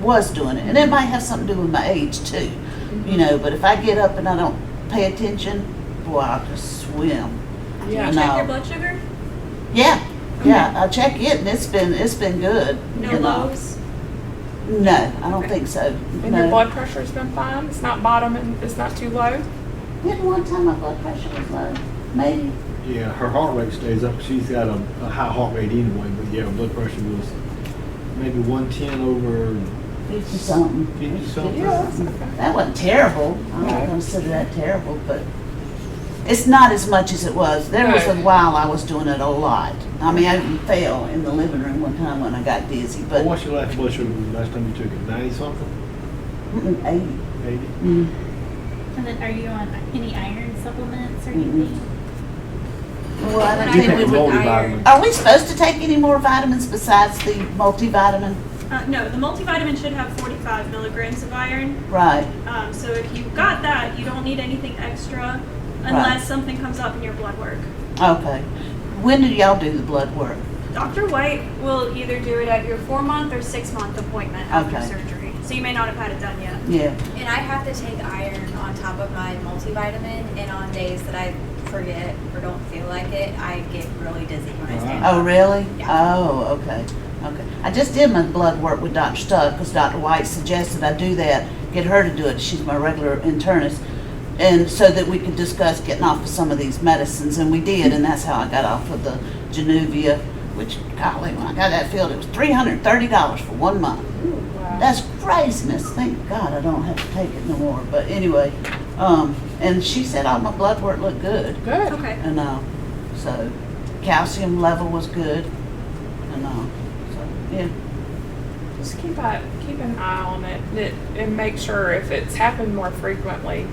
was doing it. And it might have something to do with my age too, you know, but if I get up and I don't pay attention, boy, I'll just swim. Yeah. No. Check your blood sugar? Yeah, Yeah, I check it and it's been good. No you know. lows? No, I don't think so. And No. your blood pressure's been fine? It's not bottom and it's not too low? Didn't one time my blood pressure was low, maybe. Yeah, her heart rate stays up. She's got a high heart rate anyway, but yeah, her blood pressure was maybe 110 over 50 something. 50 something. Yeah, that's okay. That wasn't terrible. I don't consider that terrible, but it's not as much as it was. There was a Good. while I was doing it a lot. I mean, I even fell in the living room one time when I got dizzy, but What's your last blood sugar last time you took it? 90 something? 80. 80? And then are you on any iron supplements or anything? Well, I don't When think You I we take a with would. iron. multivitamin. Are we supposed to take any more vitamins besides the multivitamin? No, the multivitamin should have 45 milligrams of iron. Right. So if you got that, you don't need anything extra unless something comes up in your blood work. Okay. When do y'all do the blood work? Dr. White will either do it at your 4-month or 6-month appointment after Okay. surgery. So you may not have had it done yet. Yeah. And I have to take iron on top of my multivitamin, and on days that I forget or don't feel like it, I get really dizzy when I stand Oh, up. really? Yeah. Oh, okay. Okay. I just did my blood work with Dr. Stuck because Dr. White suggested I do that, get her to do it. She's my regular internist. And so that we could discuss getting off of some of these medicines, and we did, and that's how I got off of the Januvia, which, golly, when I got that filled, it was $330 for 1 month. Wow. That's craziness. Thank God I don't have to take it no more. But anyway, and she said all my blood work looked good. Good. Okay. And so calcium level was good. And so yeah. Just keep an eye on it and make sure if it's happened more frequently,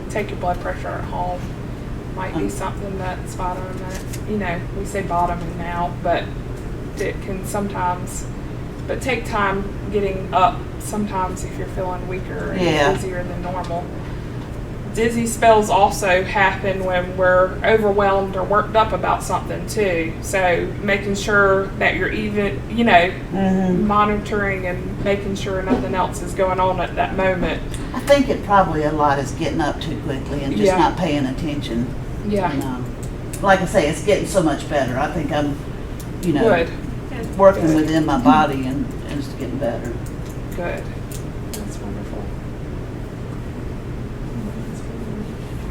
take your blood pressure at home. Might be something that's bottoming that, we say bottoming now, but it can sometimes, but take time getting up sometimes if you're feeling weaker and Yeah. dizzier than normal. Dizzy spells also happen when we're overwhelmed or worked up about something too. So making sure that you're even, monitoring and making sure nothing else is going on at that moment. I think it probably a lot is getting up too quickly and just Yeah. not paying attention. Yeah. Like I say, it's getting so much better. I think I'm, Good. working Good. within my body and it's getting better. Good. That's wonderful.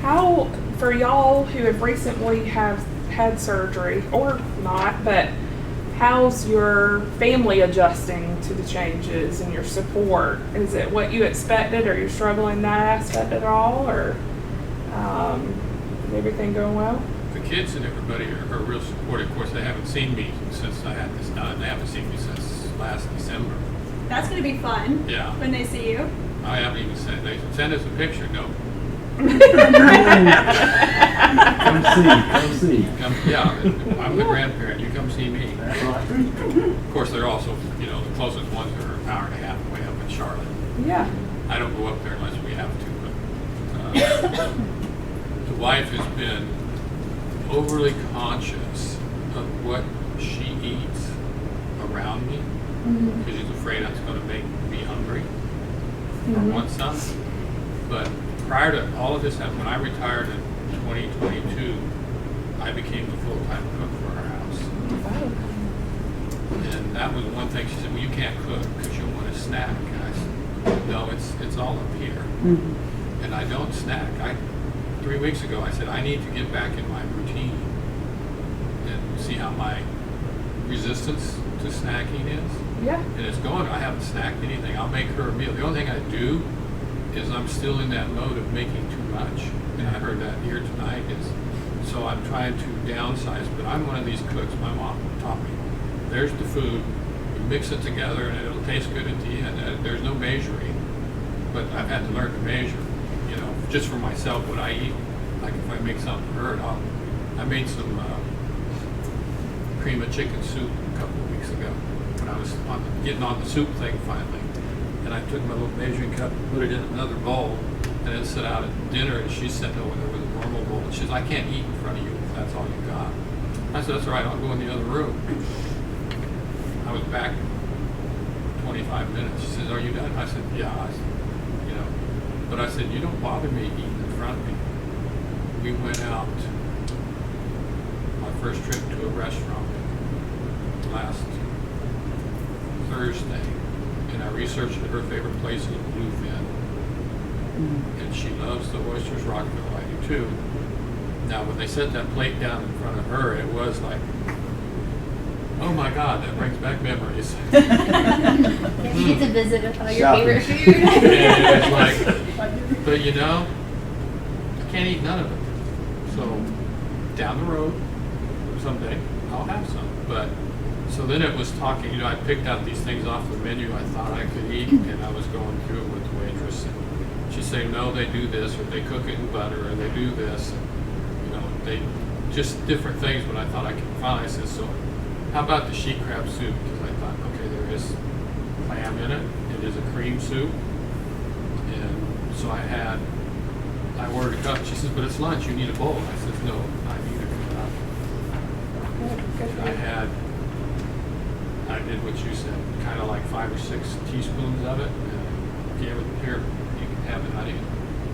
How, for y'all who have recently have had surgery, or not, but how's your family adjusting to the changes and your support? Is it what you expected? Are you struggling that aspect at all, or is everything going well? The kids and everybody are real supportive. Of course, they haven't seen me since I had this done. They haven't seen me since last December. That's going to be fun Yeah. when they see you. I haven't even sent, they send us a picture. No. Come see. Come, yeah, I'm the grandparent. You come see me. That's right. Of course, they're also, the closest ones are an hour and a half away up in Charlotte. Yeah. I don't go up there unless we have to, but the wife has been overly conscious of what she eats around me because she's afraid that's going to make me hungry or want some. But prior to all of this happening, when I retired in 2022, I became the full-time cook for our house. And that was one thing. She said, well, you can't cook because you'll want to snack. And I said, no, it's all up here. And I don't snack. 3 weeks ago, I said, I need to get back in my routine and see how my resistance to snacking is. Yeah. And it's going. I haven't snacked anything. I'll make her a meal. The only thing I do is I'm still in that mode of making too much. And I heard that here tonight. So I'm trying to downsize. But I'm one of these cooks. My mom taught me. There's the food. You mix it together and it'll taste good at the end. There's no measuring. But I've had to learn to measure, just for myself what I eat. Like if I make something for her, I made some cream of chicken soup a couple of weeks ago when I was getting on the soup thing finally. And I took my little measuring cup and put it in another bowl and then sit out at dinner and she's sitting over there with a normal bowl and she says, I can't eat in front of you if that's all you got. I said, that's all right, I'll go in the other room. I was back 25 minutes. She says, are you done? I said, yeah. I said, but I said, you don't bother me eating in front of me. We went out, my first trip to a restaurant, last Thursday, and I researched her favorite place is Bluefin, and she loves the oysters Rockville. I do too. Now, when they set that plate down in front of her, it was like, oh my God, that brings back memories. Yeah, you get to visit with all your Shopping. favorite food. And it was like, but you know, I can't eat none of it. So down the road, someday, I'll have some. But so then it was talking, you know, I picked out these things off the menu I thought I could eat, and I was going through it with the waitress. And she'd say, no, they do this, or they cook it in butter, or they do this. And, you know, they just different things, but I thought I could find. I said, so how about the sheet crab soup? Because I thought, okay, there is clam in it. It is a cream soup. And so I ordered a cup. She says, but it's lunch. You need a bowl. I said, no, I need a cup. I did what you said, kind of like 5 or 6 teaspoons of it. And gave it, here, you can have it, honey.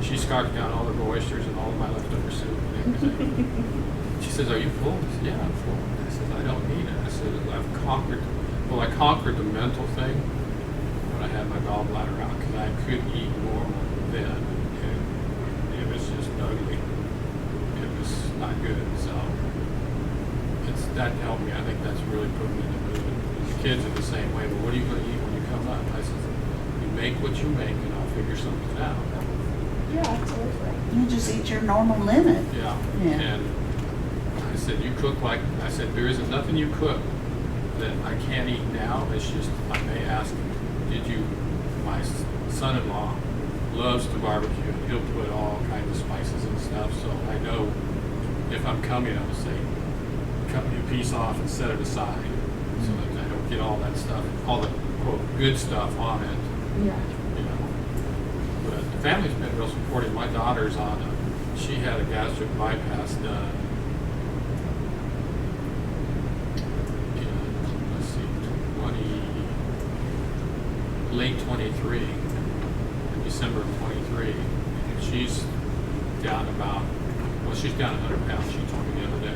She scarfed down all of her oysters and all of my leftover soup and everything. She says, are you full? I said, yeah, I'm full. I said, I don't need it. I said, I conquered the mental thing when I had my gallbladder out, because I could eat normal then, and it was just ugly. It was not good, so that helped me. I think that's really put me in the mood. The kids are the same way, but what are you going to eat when you come up? I said, you make what you make, and I'll figure something out. Yeah, absolutely. You just eat your normal limit. Yeah. Yeah. And I said, you cook like, I said, there isn't nothing you cook that I can't eat now. It's just, I may ask, my son-in-law loves to barbecue, and he'll put all kinds of spices and stuff, so I know if I'm coming, I'll say, cut me a piece off and set it aside, so that I don't get all that stuff, all the, quote, good stuff on it. Yeah. You know, but the family's been real supportive. My daughter's she had a gastric bypass done. Let's see, late 23, in December of 23, and she's down she's down 100 pounds. She told me the other day.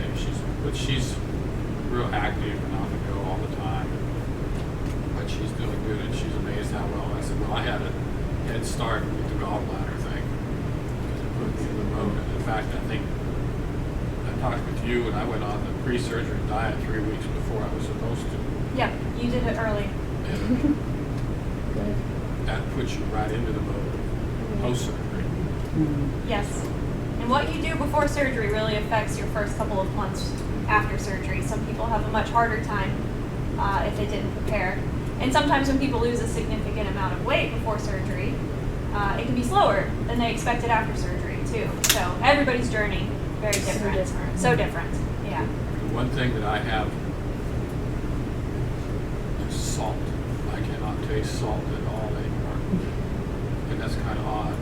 She's real active and on the go all the time. But she's doing good, and she's amazed how well. I said, well, I had a head start with the gallbladder thing, because it put me in the mode. And in fact, I think I talked with you, and I went on the pre-surgery diet 3 weeks before I was supposed to. Yeah, you did it early. And that puts you right into the mode post-surgery. Yes. And what you do before surgery really affects your first couple of months after surgery. Some people have a much harder time if they didn't prepare. And sometimes when people lose a significant amount of weight before surgery, it can be slower than they expected after surgery too. So everybody's journey, very different. So different. Yeah. One thing that I have is salt. I cannot taste salt at all anymore. And that's kind of odd.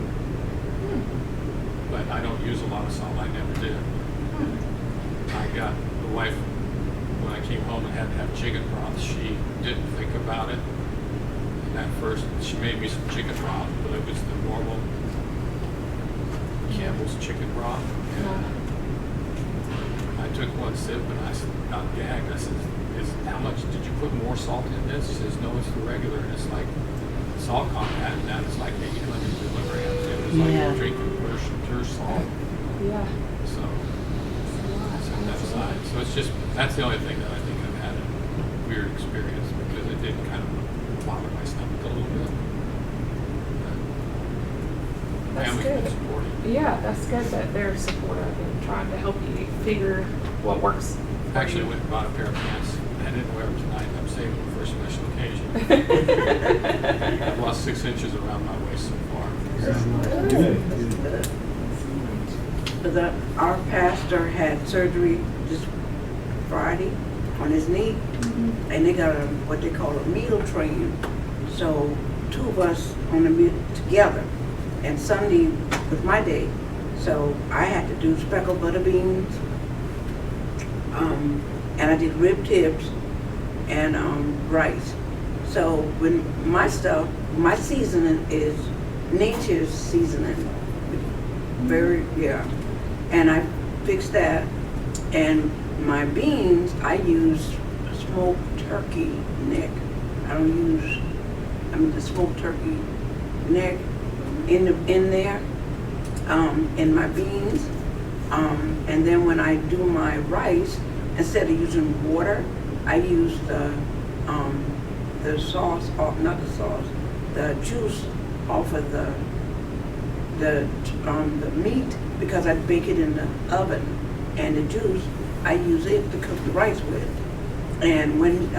But I don't use a lot of salt. I never did. I got the wife, when I came home and had to have chicken broth, she didn't think about it. And at first, she made me some chicken broth, but it was the normal Campbell's chicken broth. And I took one sip and I got gagged. I said, how much did you put more salt in this? She says, no, it's the regular. And it's like salt content, and that is like 800 milligrams. It was like Yeah. drinking pure salt. Yeah. So set that aside. So it's just, that's the only thing that I think I've had a weird experience, because it did kind of bother my stomach a little bit. But That's family's good. been supportive. Yeah, that's good that they're supportive and trying to help you figure what works. for Actually, you. went and bought a pair of pants. I didn't wear them tonight. I'm saving them for a special occasion. I've lost 6 inches around my waist so far. Good. Our pastor had surgery this Friday on his knee, and they got what they call a meal train. So 2 of us on the meal together, and Sunday was my day. So I had to do speckled butter beans, and I did rib tips and rice. So when my seasoning is nature's seasoning, and I fixed that. And my beans, I use smoked turkey neck. I don't use, the smoked turkey neck in there, in my beans. And then when I do my rice, instead of using water, I use the sauce, or not the sauce, the juice off of the meat, because I bake it in the oven, and the juice I use it to cook the rice with. And when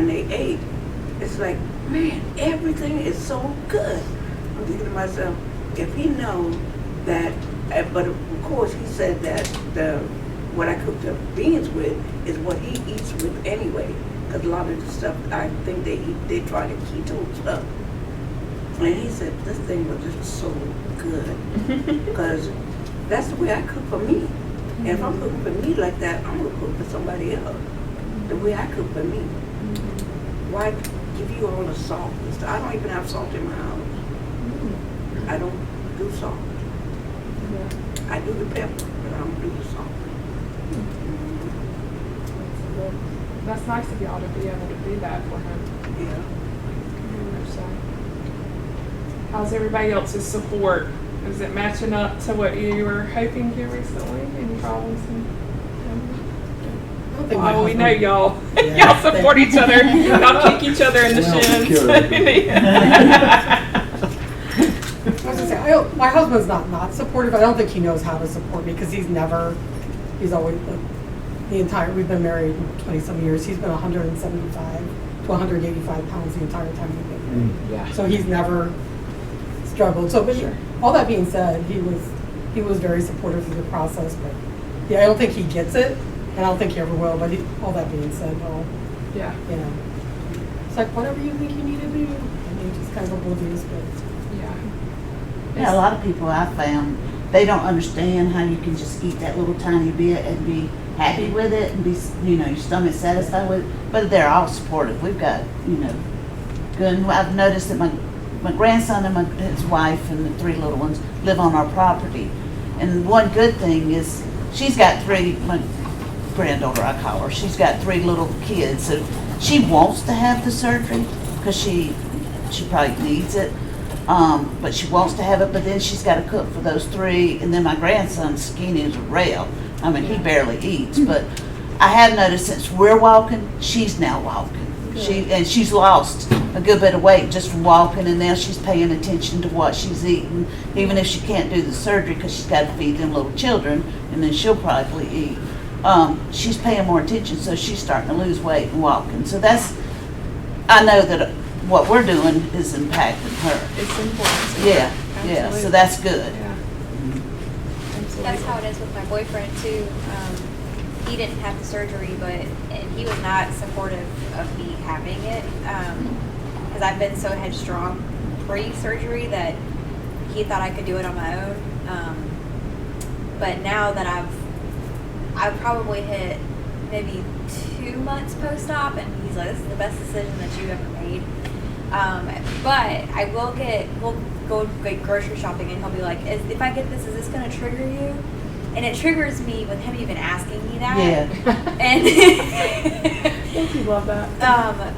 they ate, it's like, man, everything is so good. I'm thinking to myself, if he knows that, but of course he said that what I cook the beans with is what he eats with anyway, because a lot of the stuff I think they eat, they try the keto stuff. And he said this thing was just so good, because that's the way I cook for me. And if I'm cooking for me like that, I'm gonna cook for somebody else. The way I cook for me. Why give you all the salt and stuff? I don't even have salt in my house. I don't do salt. I do the pepper, but I don't do the salt. That's nice of y'all to be able to do that for him. Yeah. Very much so. How's everybody else's support? Is it matching up to what you were hoping here recently? Any problems? I don't think my Oh, we know husband- y'all. Yeah. Y'all support each other. Y'all kick each other in the Well, shins. sure. I was gonna say, my husband's not supportive. I don't think he knows how to support me because he's always, like, we've been married 20-some years. He's been 175 to 185 pounds the entire time we've been married. Yeah. So he's never struggled. So, but all that being said, he was very supportive of the process. But yeah, I don't think he gets it, and I don't think he ever will. But all that being said, Yeah. it's like whatever you think you need to do. And he's just kind of oblivious, but. Yeah. Yeah, a lot of people I found, they don't understand how you can just eat that little tiny bit and be happy with it and be, your stomach satisfied with it. But they're all supportive. We've got, good. I've noticed that my grandson and his wife and the 3 little ones live on our property. And one good thing is she's got 3, my granddaughter I call her, she's got 3 little kids. So she wants to have the surgery because she probably needs it. But she wants to have it, but then she's got to cook for those 3. And then my grandson's skinny as a rail. I mean, he barely eats. But I have noticed since we're walking, she's now walking. She's lost a good bit of weight just from walking, and now she's paying attention to what she's eating, even if she can't do the surgery because she's got to feed them little children, and then she'll probably eat. She's paying more attention, so she's starting to lose weight and walking. So I know that what we're doing is impacting her. It's important. Yeah, Absolutely. so that's good. Yeah. Absolutely. That's how it is with my boyfriend too. He didn't have the surgery, and he was not supportive of me having it because I've been so headstrong pre-surgery that he thought I could do it on my own. But now that I've probably hit maybe 2 months post-op, and he's like, "This is the best decision that you ever made." But we'll go grocery shopping, and he'll be like, "If I get this, is this going to trigger you?" And it triggers me with him even asking me that. Yeah. And Don't you love that?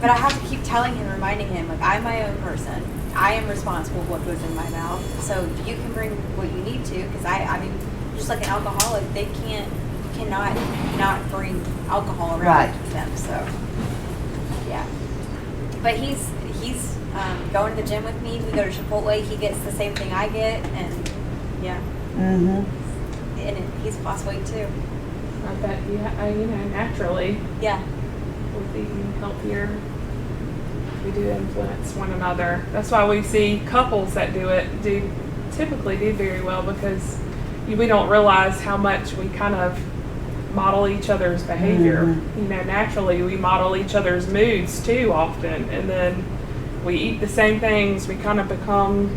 but I have to keep telling him, reminding him, like, I'm my own person. I am responsible for what goes in my mouth. So you can bring what you need to, because I mean, just like an alcoholic, they cannot not bring alcohol around them. So yeah. But he's going to the gym with me. We go to Chipotle. He gets the same thing I get, and yeah. Mm-hmm. And he's lost weight too. I bet naturally, Yeah. with eating healthier, we do influence one another. That's why we see couples that typically do very well, because we don't realize how much we kind of model each other's behavior. Mm-hmm. Naturally, we model each other's moods too often, and then we eat the same things. We kind of become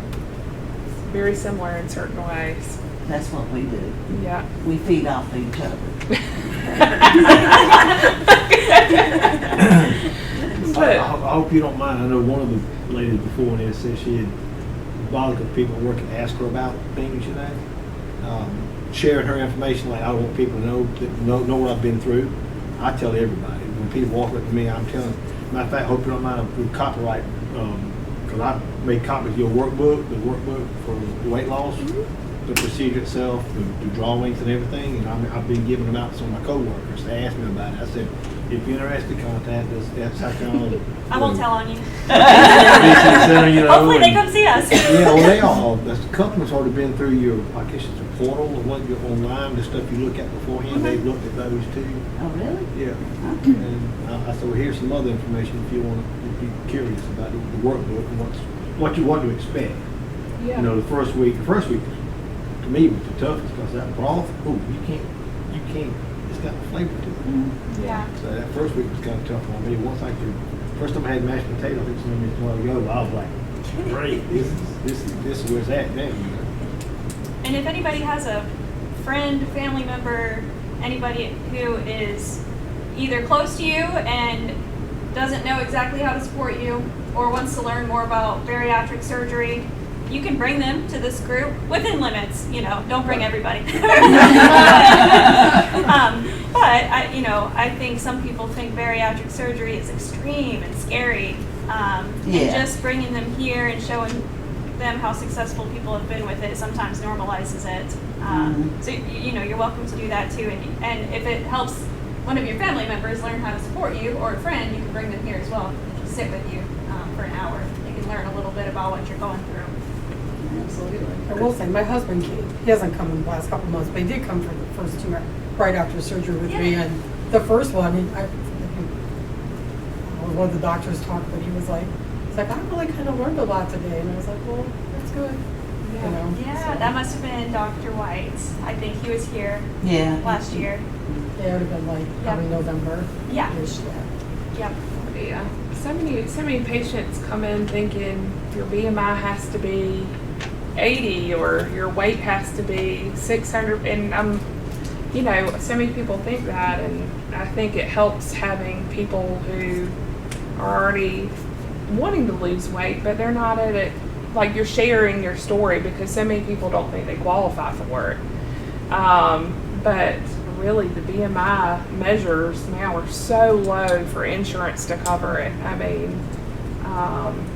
very similar in certain ways. That's what we do. Yeah. We feed off each other. But- I hope you don't mind. I know one of the ladies before this said she had bothered with people working to ask her about things, sharing her information. Like, I want people to know what I've been through. I tell everybody when people walk up to me, I'm telling, matter of fact, I hope you don't mind with copyright, because I made copies of your workbook, the workbook for weight loss, the procedure itself, the drawings and everything, and I've been giving them out to some of my coworkers. They asked me about it. I said, if you're interested, contact us. That's how come. I won't tell on you. Center, you know, Hopefully they and- come see us. Yeah, well, they all, the company's already been through your, I guess it's a portal or what, your online, the stuff you look at beforehand, they've looked at those too. Oh, really? Yeah. Okay. And I said, well, here's some other information if you want to be curious about the workbook and what you want to expect. Yeah. You know, the first week to me was the toughest because that broth, you can't, it's got flavor to it. Mm-hmm. Yeah. So that first week was kind of tough on me. Once I could, first time I had mashed potato, I think some minutes a while ago, I was like, great, this is where it's at now, you know. And if anybody has a friend, family member, anybody who is either close to you and doesn't know exactly how to support you or wants to learn more about bariatric surgery, you can bring them to this group within limits. You know, don't bring everybody. But I think some people think bariatric surgery is extreme and scary. And just bringing them here and showing them how successful people have been with it sometimes normalizes it. So you're welcome to do that too. And if it helps one of your family members learn how to support you, or a friend, you can bring them here as well. Sit with you for an hour. They can learn a little bit about what you're going through. Absolutely. I will say, my husband came. He hasn't come in the last couple of months, but he did come for the first two right after surgery with me. Yeah. And the first one, one of the doctors talked, but he was like, I really kind of learned a lot today. And I was like, well, that's good. You know, Yeah, so. that must have been Dr. White. I think he was here Yeah. last year. Yeah, it would have been like probably November. Yeah. Yeah. Yep. Yeah. So many patients come in thinking your BMI has to be 80 or your weight has to be 600, and so many people think that, and I think it helps having people who are already wanting to lose weight, but they're not at it. Like, you're sharing your story because so many people don't think they qualify for it. But really, the BMI measures now are so low for insurance to cover it. I mean,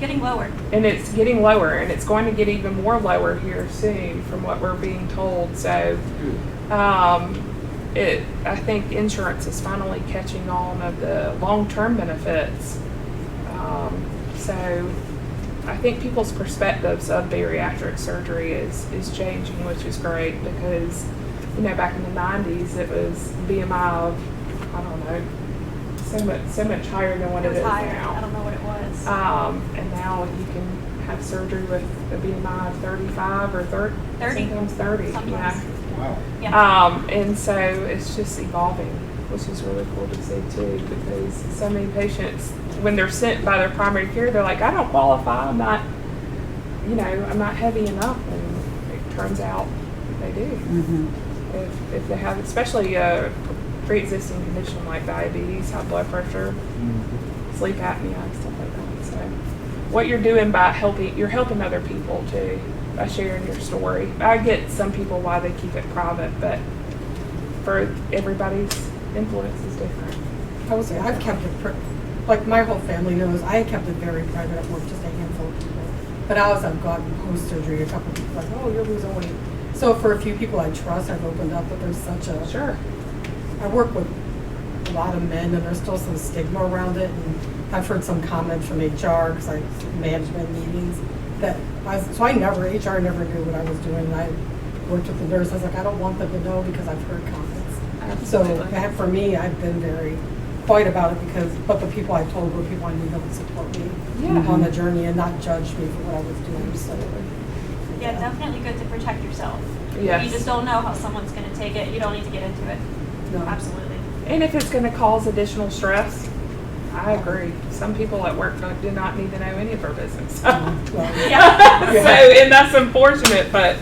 Getting lower. and it's getting lower, and it's going to get even more lower here soon from what we're being told. So, I think insurance is finally catching on of the long-term benefits. So I think people's perspectives of bariatric surgery is changing, which is great because, back in the 90s, it was BMI of, I don't know, so much higher than what It it was is higher. now. I don't know what it was. And now you can have surgery with a BMI of 35 or 30, 30. sometimes 30. Sometimes. Yeah. Wow. Yeah. And so it's just evolving, which is really cool to see too, because so many patients, when they're sent by their primary care, they're like, I don't qualify, I'm not heavy enough, and it turns out they do. Mm-hmm. If they have, especially a pre-existing condition like diabetes, high blood pressure, sleep apnea, and stuff like that. So what you're doing by you're helping other people too, by sharing your story. I get some people why they keep it private, but for everybody's influence is different. I would say I've kept it, like my whole family knows, I kept it very private at work, just a handful of people. But as I've gotten post-surgery, a couple of people like, oh, you're losing weight. So for a few people I trust, I've opened up, but there's such a... Sure. I work with a lot of men, and there's still some stigma around it. And I've heard some comments from HR, because I management meetings, that HR never knew what I was doing. I worked with the nurse. I was like, I don't want them to know because I've heard comments. Absolutely. So for me, I've been very quiet about it but the people I told were people I knew that would support me on the journey and not judge me for what I was doing. So Yeah, definitely good to protect yourself. Yes. You just don't know how someone's going to take it. You don't need to get into it. no. Absolutely. And if it's going to cause additional stress, I agree. Some people at work do not need to know any of our business. Well, Yeah. So, and that's unfortunate, but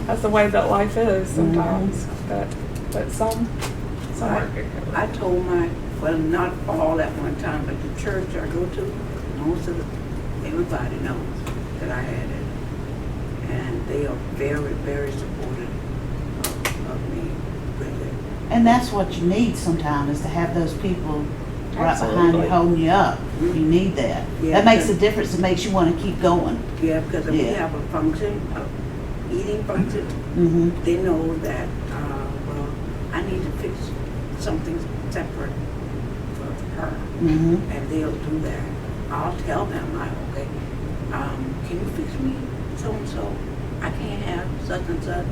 that's the way that life is sometimes. But some work. I told not all at one time, but the church I go to, everybody knows that I had it. And they are very, very supportive of me with it. And that's what you need sometimes, is to have those people right behind you, Absolutely. holding you up. You need that. Yeah, That makes a because- difference. It makes you want to keep going. Yeah, because if we Yeah. have a function, eating function, Mm-hmm. they know that, well, I need to fix something separate for her. Mm-hmm. And they'll do that. I'll tell them, like, okay, can you fix me so-and-so? I can't have such and such.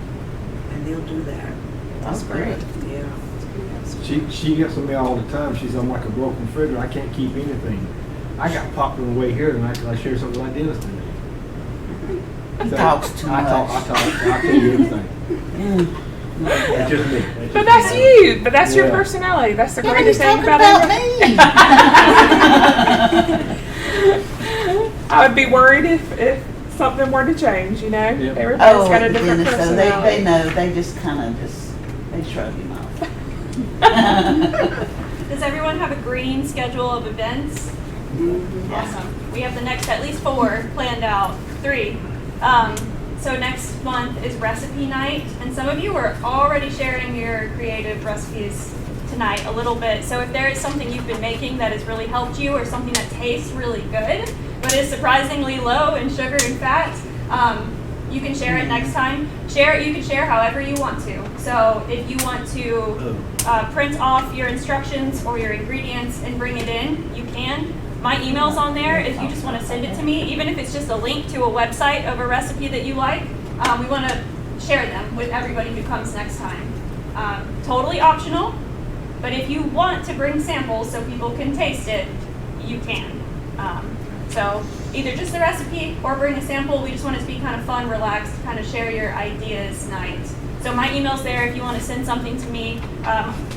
And they'll do that. That's great. Yeah. She gets on me all the time. She's on like a broken refrigerator. I can't keep anything. I got popped on the way here tonight because I shared something like Dennis today. He talks too I much. I'll tell you everything. It's just me. But that's you. But that's your Yeah. personality. That's the Yeah, but greatest he's thing talking about about it. me. I would be worried if something were to change, you know? Yep. Everybody's Oh, got a different Dennis, so personality. they know. They just kind of they shrug him off. Does everyone have a green schedule of events? Mhm. Awesome. We have the next at least 4 planned out. 3. So next month is recipe night, and some of you are already sharing your creative recipes tonight a little bit. So if there is something you've been making that has really helped you, or something that tastes really good but is surprisingly low in sugar and fat, you can share it next time. Share it. You can share however you want to. So if you want to print off your instructions or your ingredients and bring it in, you can. My email's on there if you just want to send it to me, even if it's just a link to a website of a recipe that you like. We want to share them with everybody who comes next time. Totally optional, but if you want to bring samples so people can taste it, you can. So either just the recipe or bring a sample. We just want it to be kind of fun, relaxed, kind of share your ideas night. So my email's there if you want to send something to me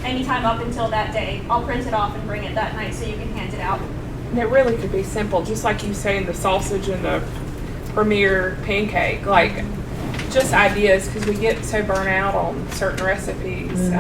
anytime up until that day. I'll print it off and bring it that night so you can hand it out. And it really could be simple, just like you say, the sausage and the Premier pancake. Like, just ideas, because we get so burnt out on certain recipes.